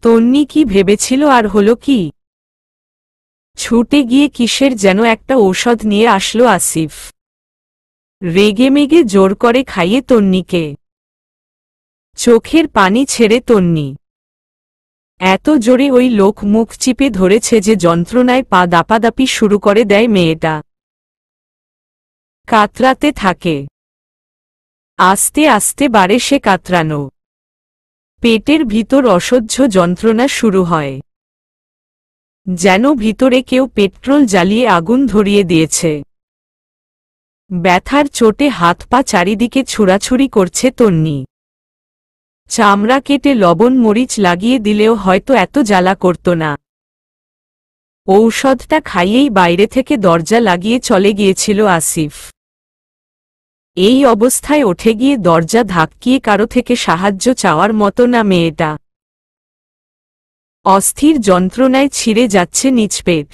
তন্নি কি ভেবেছিল আর হলো কি? ছুটে গিয়ে কিসের যেন একটা ঔষধ নিয়ে আসলো আসিফ। রেগেমেগে জোর করে খাইয়ে তন্নিকে। চোখের পানি ছেড়ে তন্নি। এত জোরে ওই লোক মুখ চিপে ধরেছে যে যন্ত্রণায় পা দাপাদাপি শুরু করে দেয় মেয়েটা। কাতরাতে থাকে। আস্তে আস্তে বাড়ে সে কাতরানো। পেটের ভিতর অসহ্য যন্ত্রণা শুরু হয়। যেন ভিতরে কেউ পেট্রোল জ্বালিয়ে আগুন ধরিয়ে দিয়েছে। ব্যথার চোটে হাত পা চারিদিকে ছুড়াছুড়ি করছে তন্নি। চামড়া কেটে লবণ মরিচ লাগিয়ে দিলেও হয়তো এত জ্বালা করত না। ঔষধটা খাইয়েই বাইরে থেকে দরজা লাগিয়ে চলে গিয়েছিল আসিফ। এই অবস্থায় উঠে গিয়ে দরজা ধাক্কিয়ে কারো থেকে সাহায্য চাওয়ার মতো না মেয়েটা। অস্থির যন্ত্রণায় ছিঁড়ে যাচ্ছে নিচ পেট।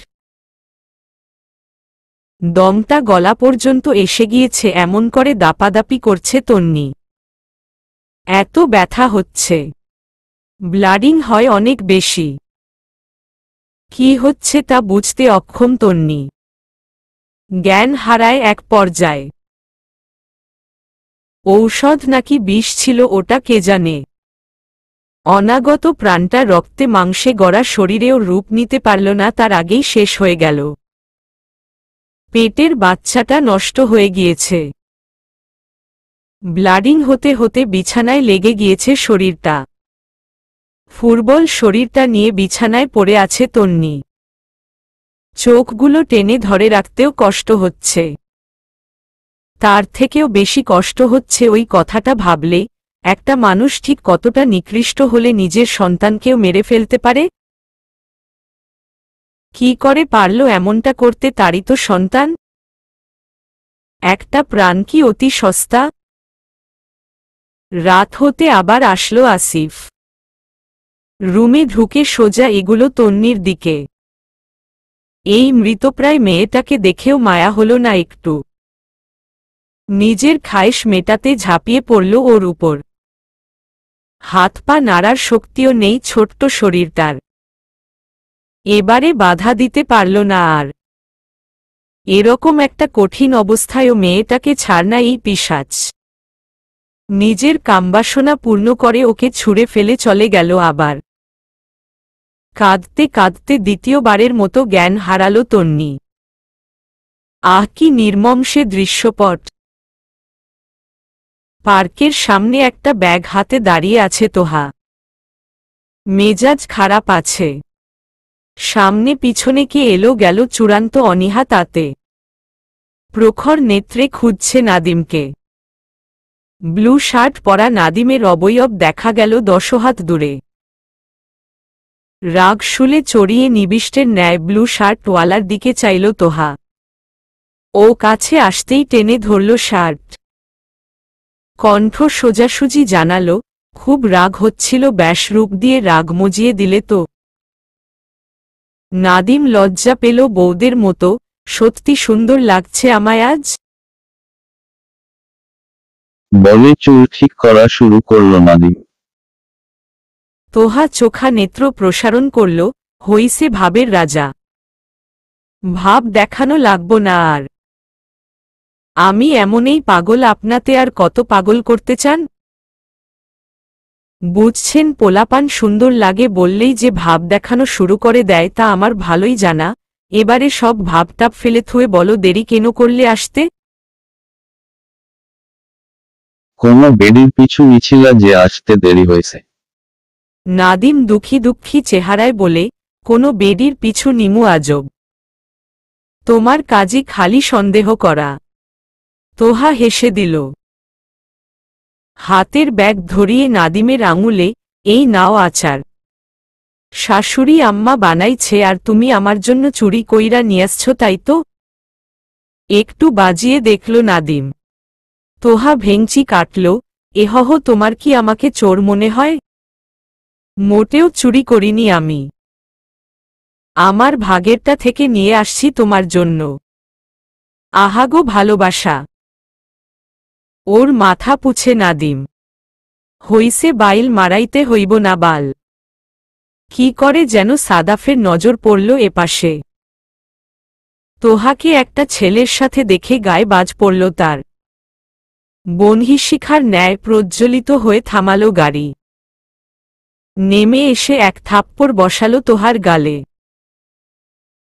দমটা গলা পর্যন্ত এসে গিয়েছে, এমন করে দাপাদাপি করছে তন্নি। এত ব্যথা হচ্ছে, ব্লাডিং হয় অনেক বেশি। কি হচ্ছে তা বুঝতে অক্ষম তন্নি। জ্ঞান হারায় এক পর্যায়ে। ঔষধ নাকি বিষ ছিল ওটা কে জানে। অনাগত প্রাণটা রক্তে মাংসে গড়া শরীরেও রূপ নিতে পারল না, তার আগেই শেষ হয়ে গেল। পেটের বাচ্চাটা নষ্ট হয়ে গিয়েছে। ব্লাডিং হতে হতে বিছানায় লেগে গিয়েছে শরীরটা। ফুরবল শরীরটা নিয়ে বিছানায় পড়ে আছে তন্নি। চোখগুলো টেনে ধরে রাখতেও কষ্ট হচ্ছে। তার থেকেও বেশি কষ্ট হচ্ছে ওই কথাটা ভাবলে, একটা মানুষ ঠিক কতটা নিকৃষ্ট হলে নিজের সন্তানকেও মেরে ফেলতে পারে। কি করে পারল এমনটা করতে, তারই তো সন্তান। একটা প্রাণ কি অতি সস্তা। রাত হতে আবার আসলো আসিফ। রুমে ঢুকে সোজা এগুলো তন্নির দিকে। এই মৃতপ্রায় মেয়েটাকে দেখেও মায়া হলো না একটু। নিজের খায়েশ মেটাতে ঝাঁপিয়ে পড়ল ওর উপর। হাত পা নাড়ার শক্তিও নেই ছোট্ট শরীরটার। এবারে বাধা দিতে পারল না আর। এরকম একটা কঠিন অবস্থায়ও মেয়েটাকে ছাড় না এই পিশাচ। নিজের কামবাসনা পূর্ণ করে ওকে ছুঁড়ে ফেলে চলে গেল আবার। কাঁদতে কাঁদতে দ্বিতীয়বারের মতো জ্ঞান হারালো তন্নি। আহ, কি নির্মম সে দৃশ্যপট। পার্কের সামনে একটা ব্যাগ হাতে দাঁড়িয়ে আছে তোহা। মেজাজ খারাপ আছে। সামনে পিছনে কে এলো গেল, চূড়ান্ত অনীহা তাতে। প্রখর নেত্রে খুঁজছে নাদিমকে। ব্লু শার্ট পরা নাদিমের অবয়ব দেখা গেল 10 হাত দূরে। রাগ শুলে চড়িয়ে নিবিষ্টের ন্যায় ব্লু শার্টওয়ালার দিকে চাইল তোহা। ও কাছে আসতেই টেনে ধরল শার্ট। কণ্ঠ সোজাসুজি জানালো, খুব রাগ হচ্ছিল, ব্যাস রূপ দিয়ে রাগ মজিয়ে দিলে তো। নাদিম লজ্জা পেল বউদের মতো, সত্যি সুন্দর লাগছে আমায় আজ। বলে চুল ঠিক করা শুরু করল নাদিম। তোহা চোখা নেত্র প্রসারণ করল, হইছে ভাবের রাজা। ভাব দেখানো লাগবো না আর। আমি এমনই পাগল, আপনাতে আর কত পাগল করতে চান। বুঝছেন, পোলাপান সুন্দর লাগে বললেই যে ভাব দেখানো শুরু করে দেয় তা আমার ভালোই জানা। এবারে সব ভাবটাপ ফেলে থুয়ে বলো, দেরি কেন করলে আসতে। কোনো বেডির পিছু নিছিলা যে আসতে দেরি হয়েছে। নাদিম দুঃখী দুঃখী চেহারায় বলে, কোনো বেডির পিছু নিমু আজব। তোমার কাজই খালি সন্দেহ করা। তোহা হেসে দিল। হাতের ব্যাগ ধরিয়ে নাদিমের আঙুলে, এই নাও আচার। শাশুড়ি আম্মা বানাইছে আর তুমি আমার জন্য চুরি কইরা নিয়াসছ তাই তো। একটু বাজিয়ে দেখল নাদিম। তোহা ভেংচি কাটল, এহহ, তোমার কি আমাকে চোর মনে হয়। মোটেও চুরি করিনি আমি। আমার ভাগেরটা থেকে নিয়ে আসছি তোমার জন্য। আহাগো ভালোবাসা। ওর মাথা পুছে নাদিম। হইছে বাইল মারাইতে হইব না বাল। কি করে যেন সাদাফের নজর পড়ল এপাশে। তোহাকে একটা ছেলের সাথে দেখে গায়ে বাজ পড়ল তার। বনহিশিখার ন্যায় প্রজ্জ্বলিত হয়ে থামালো গাড়ি। নেমে এসে এক থাপ্পড় বসালো তোহার গালে।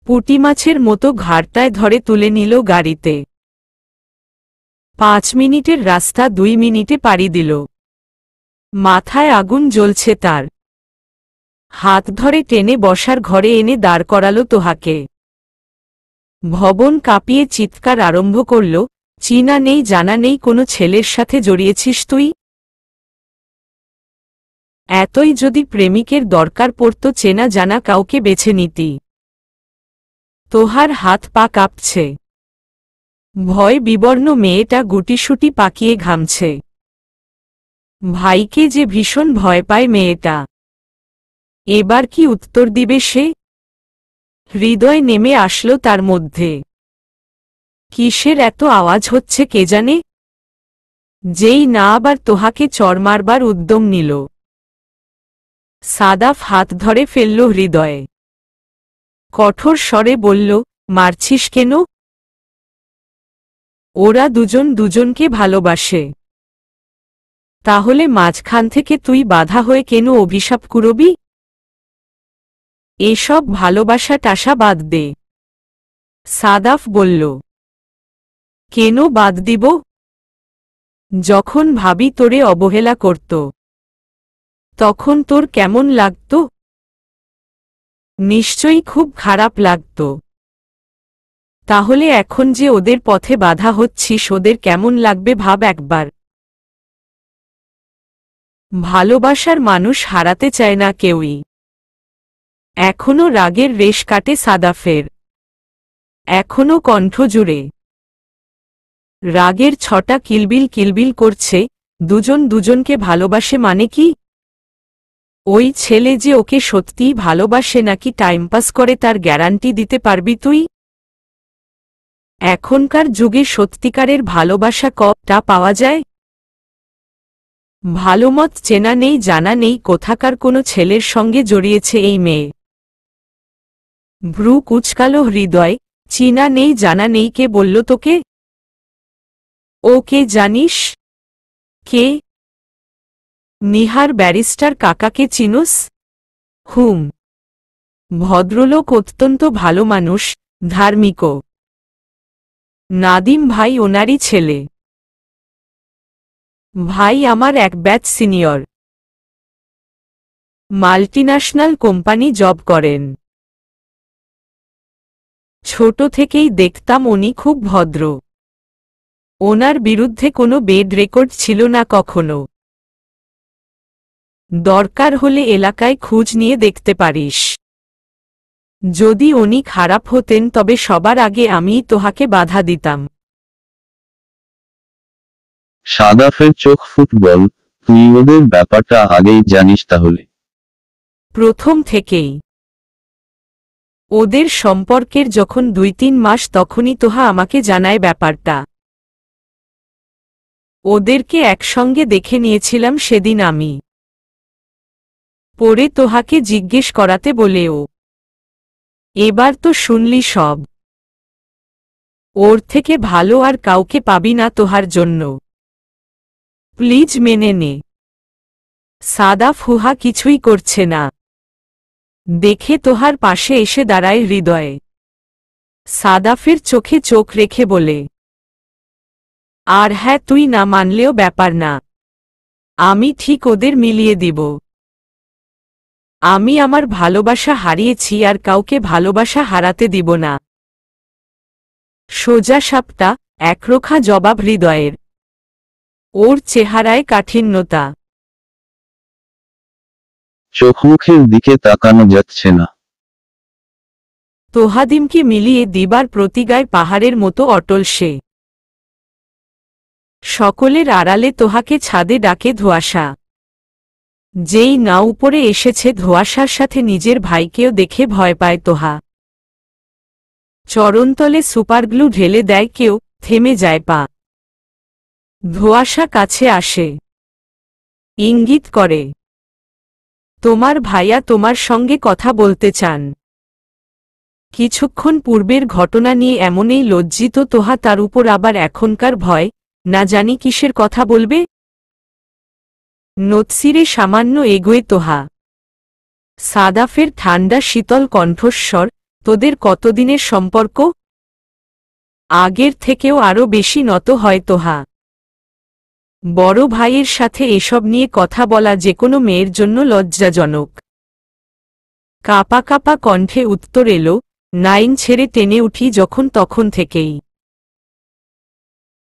পুঁটিমাছের মতো ঘাড়টায় ধরে তুলে নিল গাড়িতে। 5 মিনিটের রাস্তা 2 মিনিটে পাড়ি দিল। মাথায় আগুন জ্বলছে তার। হাত ধরে টেনে বসার ঘরে এনে দাঁড় করালো তোহাকে। ভবন কাঁপিয়ে চিৎকার আরম্ভ করল, চিনা নেই জানা নেই কোনো ছেলের সাথে জড়িয়েছিস তুই। এতই যদি প্রেমিকের দরকার পড়ত, চেনা জানা কাউকে বেছে নিতি। তোহার হাত পা কাঁপছে। ভয় বিবর্ণ মেয়েটা গুটিসুটি পাকিয়ে ঘামছে। ভাইকে যে ভীষণ ভয় পায় মেয়েটা। এবার কি উত্তর দিবে সে? হৃদয় নেমে আসলো তার মধ্যে। কিসের এত আওয়াজ হচ্ছে কে জানে? যেই না আবার তোহাকে চড় মারবার উদ্যম নিল। সাদাফ হাত ধরে ফেলল হৃদয়ে। কঠোর স্বরে বলল, মারছিস কেন? ওরা দুজন দুজনকে ভালোবাসে। তাহলে মাঝখান থেকে তুই বাধা হয়ে কেন অভিশাপ কুরবি? এসব ভালোবাসা টাসা বাদ দে। সাদাফ বলল। কেন বাদ দিব? যখন ভাবি তোরে অবহেলা করত তখন তোর কেমন লাগতো? নিশ্চয়ই খুব খারাপ লাগতো। তাহলে এখন যে ওদের পথে বাধা হচ্ছিস ওদের কেমন লাগবে ভাব একবার। ভালোবাসার মানুষ হারাতে চায় না কেউই। এখনো রাগের রেশ কাটে সাদাফের। এখনো কণ্ঠ জুড়ে রাগের ছটা কিলবিল কিলবিল করছে। দুজন দুজনকে ভালোবাসে মানে কি? ওই ছেলে যে ওকে সত্যিই ভালোবাসে নাকি টাইমপাস করে তার গ্যারান্টি দিতে পারবি তুই? এখনকার যুগে সত্যিকারের ভালোবাসা কটা পাওয়া যায়? ভালোমত চেনা নেই জানা নেই কোথাকার কোনো ছেলের সঙ্গে জড়িয়েছে এই মেয়ে। ভ্রু কুচকালো হৃদয়। চিনা নেই জানা নেই কে বলল তোকে? ও কে জানিস? কে? নিহার ব্যারিস্টার কাকাকে চিনোস? হুম। ভদ্রলোক, অত্যন্ত ভালো মানুষ, ধার্মিকও। নাদিম ভাই ওনারই ছেলে। ভাই আমার এক batch senior. Multinational company job করেন। ছোট থেকেই দেখতাম উনি খুব ভদ্র। ওনার বিরুদ্ধে কোনো বেড রেকর্ড ছিল না কখনো। দরকার হলে এলাকায় খোঁজ নিয়ে দেখতে পারিস। যদি উনি খারাপ হতেন তবে সবার আগে আমিই তোহাকে বাধা দিতাম। সাদাফের চোখ ফুটবল। তুই ওদের ব্যাপারটা আগেই জানিস তাহলে? প্রথম থেকেই। ওদের সম্পর্কের যখন 2-3 মাস তখনই তোহা আমাকে জানায় ব্যাপারটা। ওদেরকে একসঙ্গে দেখে নিয়েছিলাম সেদিন আমি। পরে তোহাকে জিজ্ঞেস করাতে বলেও। এবার তো শুনলি সব। ওর থেকে ভালো আর কাউকে পাবি না তোহার জন্য। প্লিজ মেনে নে। সাদাফ হুহা কিছুই করছে না। দেখে তোহার পাশে এসে দাঁড়ায় হৃদয়ে। সাদাফের চোখে চোখ রেখে বলে, আর হ্যাঁ, তুই না মানলেও ব্যাপার না। আমি ঠিক ওদের মিলিয়ে দিব। আমি আমার ভালোবাসা হারিয়েছি আর কাউকে ভালোবাসা হারাতে দিব না। সোজা সাপটা, একরোখা জবাব হৃদয়ের। ওর চেহারায় কাঠিন্যতা। চোখমুখের দিকে তাকানো যাচ্ছে না। তোহাদিমকে মিলিয়ে দিবার প্রতিগায় পাহাড়ের মতো অটল সে। সকলের আড়ালে তোহাকে ছাদে ডাকে ধোঁয়াশা। যেই না উপরে এসেছে ধোঁয়াশার সাথে নিজের ভাইকেও দেখে ভয় পায় তোহা। চরণতলে সুপারগ্লু ঢেলে দেয় কেউ, থেমে যায় পা। ধোঁয়াশা কাছে আসে। ইঙ্গিত করে, তোমার ভাইয়া তোমার সঙ্গে কথা বলতে চান। কিছুক্ষণ পূর্বের ঘটনা নিয়ে এমনই লজ্জিত তোহা, তার উপর আবার এখনকার ভয়, না জানি কিসের কথা বলবে। নতসিরে সামান্য এগোয় তোহা। সাদাফের ঠান্ডা শীতল কণ্ঠস্বর, তোদের কতদিনের সম্পর্ক? আগের থেকেও আরও বেশি নত হয় তোহা। বড় ভাইয়ের সাথে এসব নিয়ে কথা বলা যেকোনো মেয়ের জন্য লজ্জাজনক। কাপা কাপা কণ্ঠে উত্তর এলো, নাইন ছেড়ে টেনে উঠি যখন তখন থেকেই।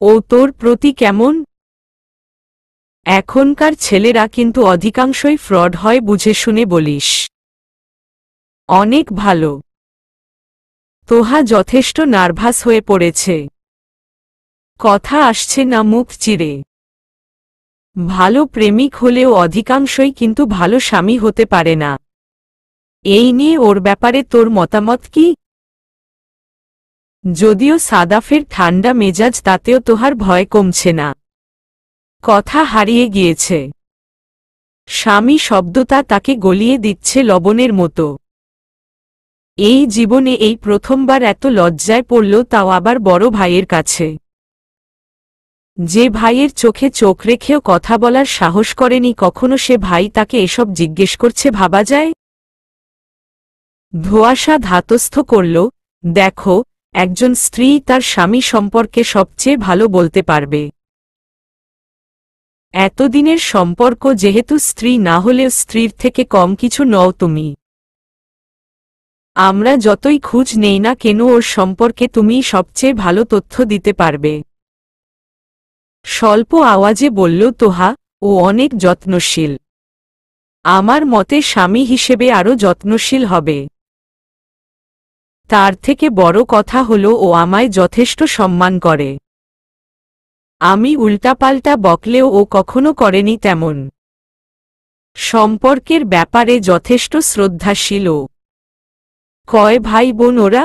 ও তোর প্রতি কেমন? এখনকার ছেলেরা কিন্তু অধিকাংশই ফ্রড হয়, বুঝে শুনে বলিস। অনেক ভালো। তোহা যথেষ্ট নার্ভাস হয়ে পড়েছে। কথা আসছে না মুখ চিরে। ভালো প্রেমিক হলেও অধিকাংশই কিন্তু ভালো স্বামী হতে পারে না। এই নিয়ে ওর ব্যাপারে তোর মতামত কি? যদিও সাদাফের ঠান্ডা মেজাজ, তাতেও তোহার ভয় কমছে না। কথা হারিয়ে গিয়েছে। স্বামী শব্দটা তাকে গলিয়ে দিচ্ছে লবণের মতো। এই জীবনে এই প্রথমবার এত লজ্জায় পড়ল, তাও আবার বড় ভাইয়ের কাছে। যে ভাইয়ের চোখে চোখ রেখেও কথা বলার সাহস করেনি কখনো, সে ভাই তাকে এসব জিজ্ঞেস করছে, ভাবা যায়? ধোঁয়াশা ধাতস্থ করল, দেখো, একজন স্ত্রী তার স্বামী সম্পর্কে সবচেয়ে ভালো বলতে পারবে। এতদিনের সম্পর্ক যেহেতু, স্ত্রী না হলেও স্ত্রীর থেকে কম কিছু নও তুমি। আমরা যতই খোঁজ নেই না কেন, ওর সম্পর্কে তুমিই সবচেয়ে ভালো তথ্য দিতে পারবে। স্বল্প আওয়াজে বলল তোহা, ও অনেক যত্নশীল। আমার মতে স্বামী হিসেবে আরও যত্নশীল হবে। তার থেকে বড় কথা হলো, ও আমায় যথেষ্ট সম্মান করে। আমি উল্টাপাল্টা বকলেও ও কখনো করেনি তেমন। সম্পর্কের ব্যাপারে যথেষ্ট শ্রদ্ধাশীল ও। কয় ভাই বোন ওরা?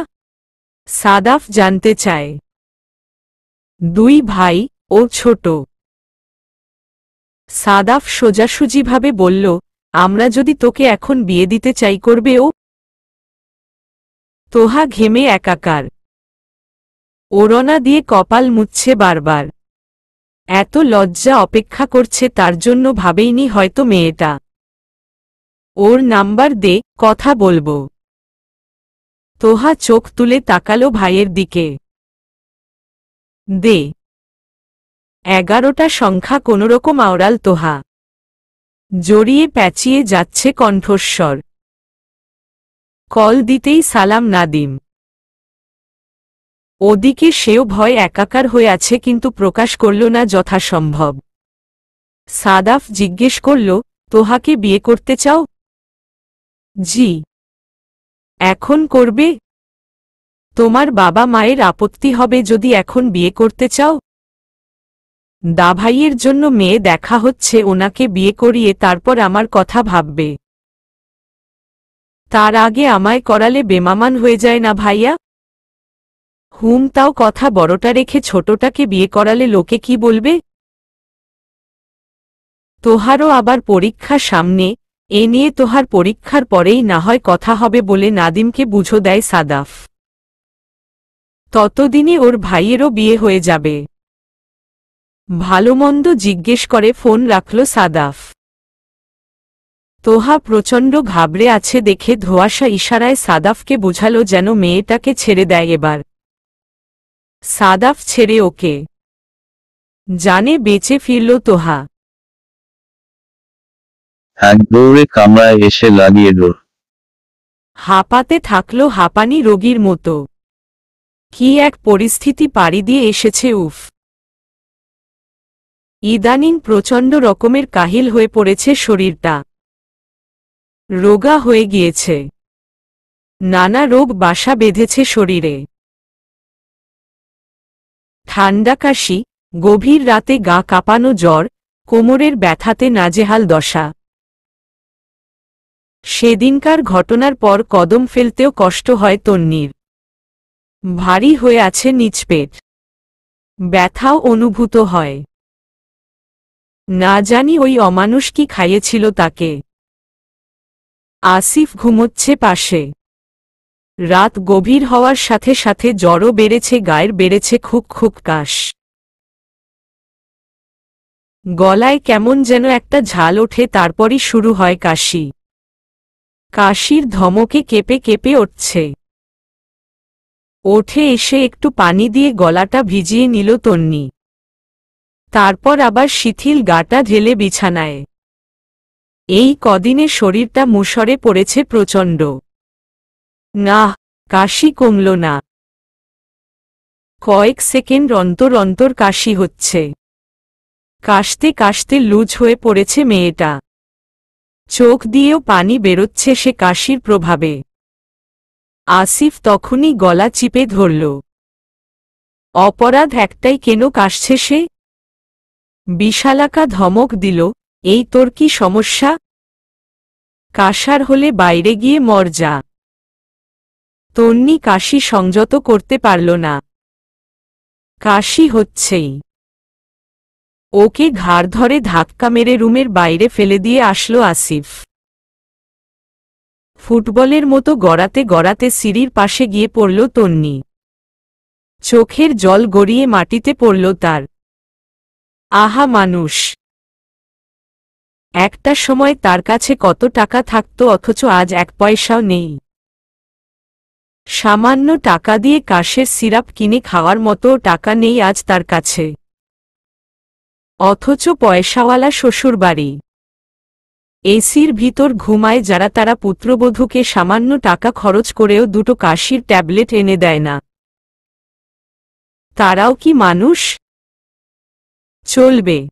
সাদাফ জানতে চায়। 2 ভাই, ও ছোট। সাদাফ সোজাসুজিভাবে বলল, আমরা যদি তোকে এখন বিয়ে দিতে চাই, করবে ও? তোহা ঘেমে একাকার। ওড়না দিয়ে কপাল মুছছে বারবার। এত লজ্জা অপেক্ষা করছে তার জন্য ভাবেইনি হয়তো মেয়েটা। ওর নাম্বার দে, কথা বলবো। তোহা চোখ তুলে তাকালো ভাইয়ের দিকে। দে। 11টা সংখ্যা কোনোরকম আওড়াল তোহা। জড়িয়ে প্যাচিয়ে যাচ্ছে কণ্ঠস্বর। কল দিতেই সালাম নাদিম। ওদিকে সেও ভয় একাকার হয়ে আছে, কিন্তু প্রকাশ করল না যথাসম্ভব। সাদাফ জিজ্ঞেস করল, তোহাকে বিয়ে করতে চাও? জি। এখন করবে? তোমার বাবা মায়ের আপত্তি হবে যদি এখন বিয়ে করতে চাও? দাভাইয়ের জন্য মেয়ে দেখা হচ্ছে, ওনাকে বিয়ে করিয়ে তারপর আমার কথা ভাববে। তার আগে আমায় করালে বেমামান হয়ে যায় না ভাইয়া? তাও কথা বড়টা রেখে ছোটটাকে বিয়ে করালে লোকে কি বলবে? তোহারও আবার পরীক্ষা সামনে, এ নিয়ে তোহার পরীক্ষার পরেই না হয় কথা হবে বলে নাদিমকে বুঝো দেয় সাদাফ। ততদিনে ওর ভাইয়েরও বিয়ে হয়ে যাবে। ভালোমন্দ জিজ্ঞেস করে ফোন রাখল সাদাফ। তোহা প্রচণ্ড ঘাবড়ে আছে দেখে ধোঁয়াশা ইশারায় সাদাফকে বোঝালো যেন মেয়েটাকে ছেড়ে দেয় এবার। সাদাফ ছেড়ে ওকে। জানে বেঁচে ফিরল তোহা। এক দৌড়ে কামরায় এসে লাগিয়ে ডোর। হাঁপাতে থাকল হাঁপানি রোগীর মতো। কি এক পরিস্থিতি পাড়ি দিয়ে এসেছে, উফ। ইদানিং প্রচণ্ড রকমের কাহিল হয়ে পড়েছে শরীরটা। রোগা হয়ে গিয়েছে। নানা রোগ বাসা বেঁধেছে শরীরে। ঠান্ডা কাশি, গভীর রাতে গা কাঁপানো জ্বর, কোমরের ব্যথাতে নাজেহাল দশা। সেদিনকার ঘটনার পর কদম ফেলতেও কষ্ট হয় তন্নির। ভারী হয়ে আছে নিচপেট। ব্যথাও অনুভূত হয়। না জানি ওই অমানুষ কি খাইয়েছিল তাকে। আসিফ ঘুমোচ্ছে পাশে। রাত গভীর হওয়ার সাথে সাথে জ্বরও বেড়েছে, গায়ের বেড়েছে খুক খুক কাশ। গলায় কেমন যেন একটা ঝাল ওঠে, তারপরই শুরু হয় কাশি। কাশির ধমকে কেঁপে কেঁপে উঠছে। ওঠে এসে একটু পানি দিয়ে গলাটা ভিজিয়ে নিল তন্নি। তারপর আবার শিথিল গাটা ঢেলে বিছানায়। এই কদিনে শরীরটা মুষড়ে পড়েছে প্রচণ্ড। না, কাশি কমল না। কয়েক সেকেন্ড অন্তর অন্তর কাশি হচ্ছে। কাশতে কাশতে লুজ হয়ে পড়েছে মেয়েটা। চোখ দিয়েও পানি বেরোচ্ছে সে কাশির প্রভাবে। আসিফ তখনই গলা চিপে ধরল। অপরাধ একটাই, কেন কাশছে সে? বিশালাকা ধমক দিল, এই তোর কি সমস্যা? কাশার হলে বাইরে গিয়ে মর যা। তন্নি কাশি সংযত করতে পারল না। কাশি হচ্ছেই। ওকে ঘাড় ধরে ধাক্কা মেরে রুমের বাইরে ফেলে দিয়ে আসলো আসিফ। ফুটবলের মতো গড়াতে গড়াতে সিঁড়ির পাশে গিয়ে পড়ল তন্নি। চোখের জল গড়িয়ে মাটিতে পড়ল তার। আহা মানুষ! একটা সময় তার কাছে কত টাকা থাকত, অথচ আজ এক পয়সাও নেই। সামান্য টাকা দিয়ে কাশের সিরাপ কিনে খাওয়ার মতো টাকা নেই আজ তার কাছে। অথচ পয়সাওয়ালা শ্বশুরবাড়ি। এসির ভিতর ঘুমায় যারা, তারা পুত্রবধূকে সামান্য টাকা খরচ করেও দুটো কাশির ট্যাবলেট এনে দেয় না। তারাও কি মানুষ? চলবে।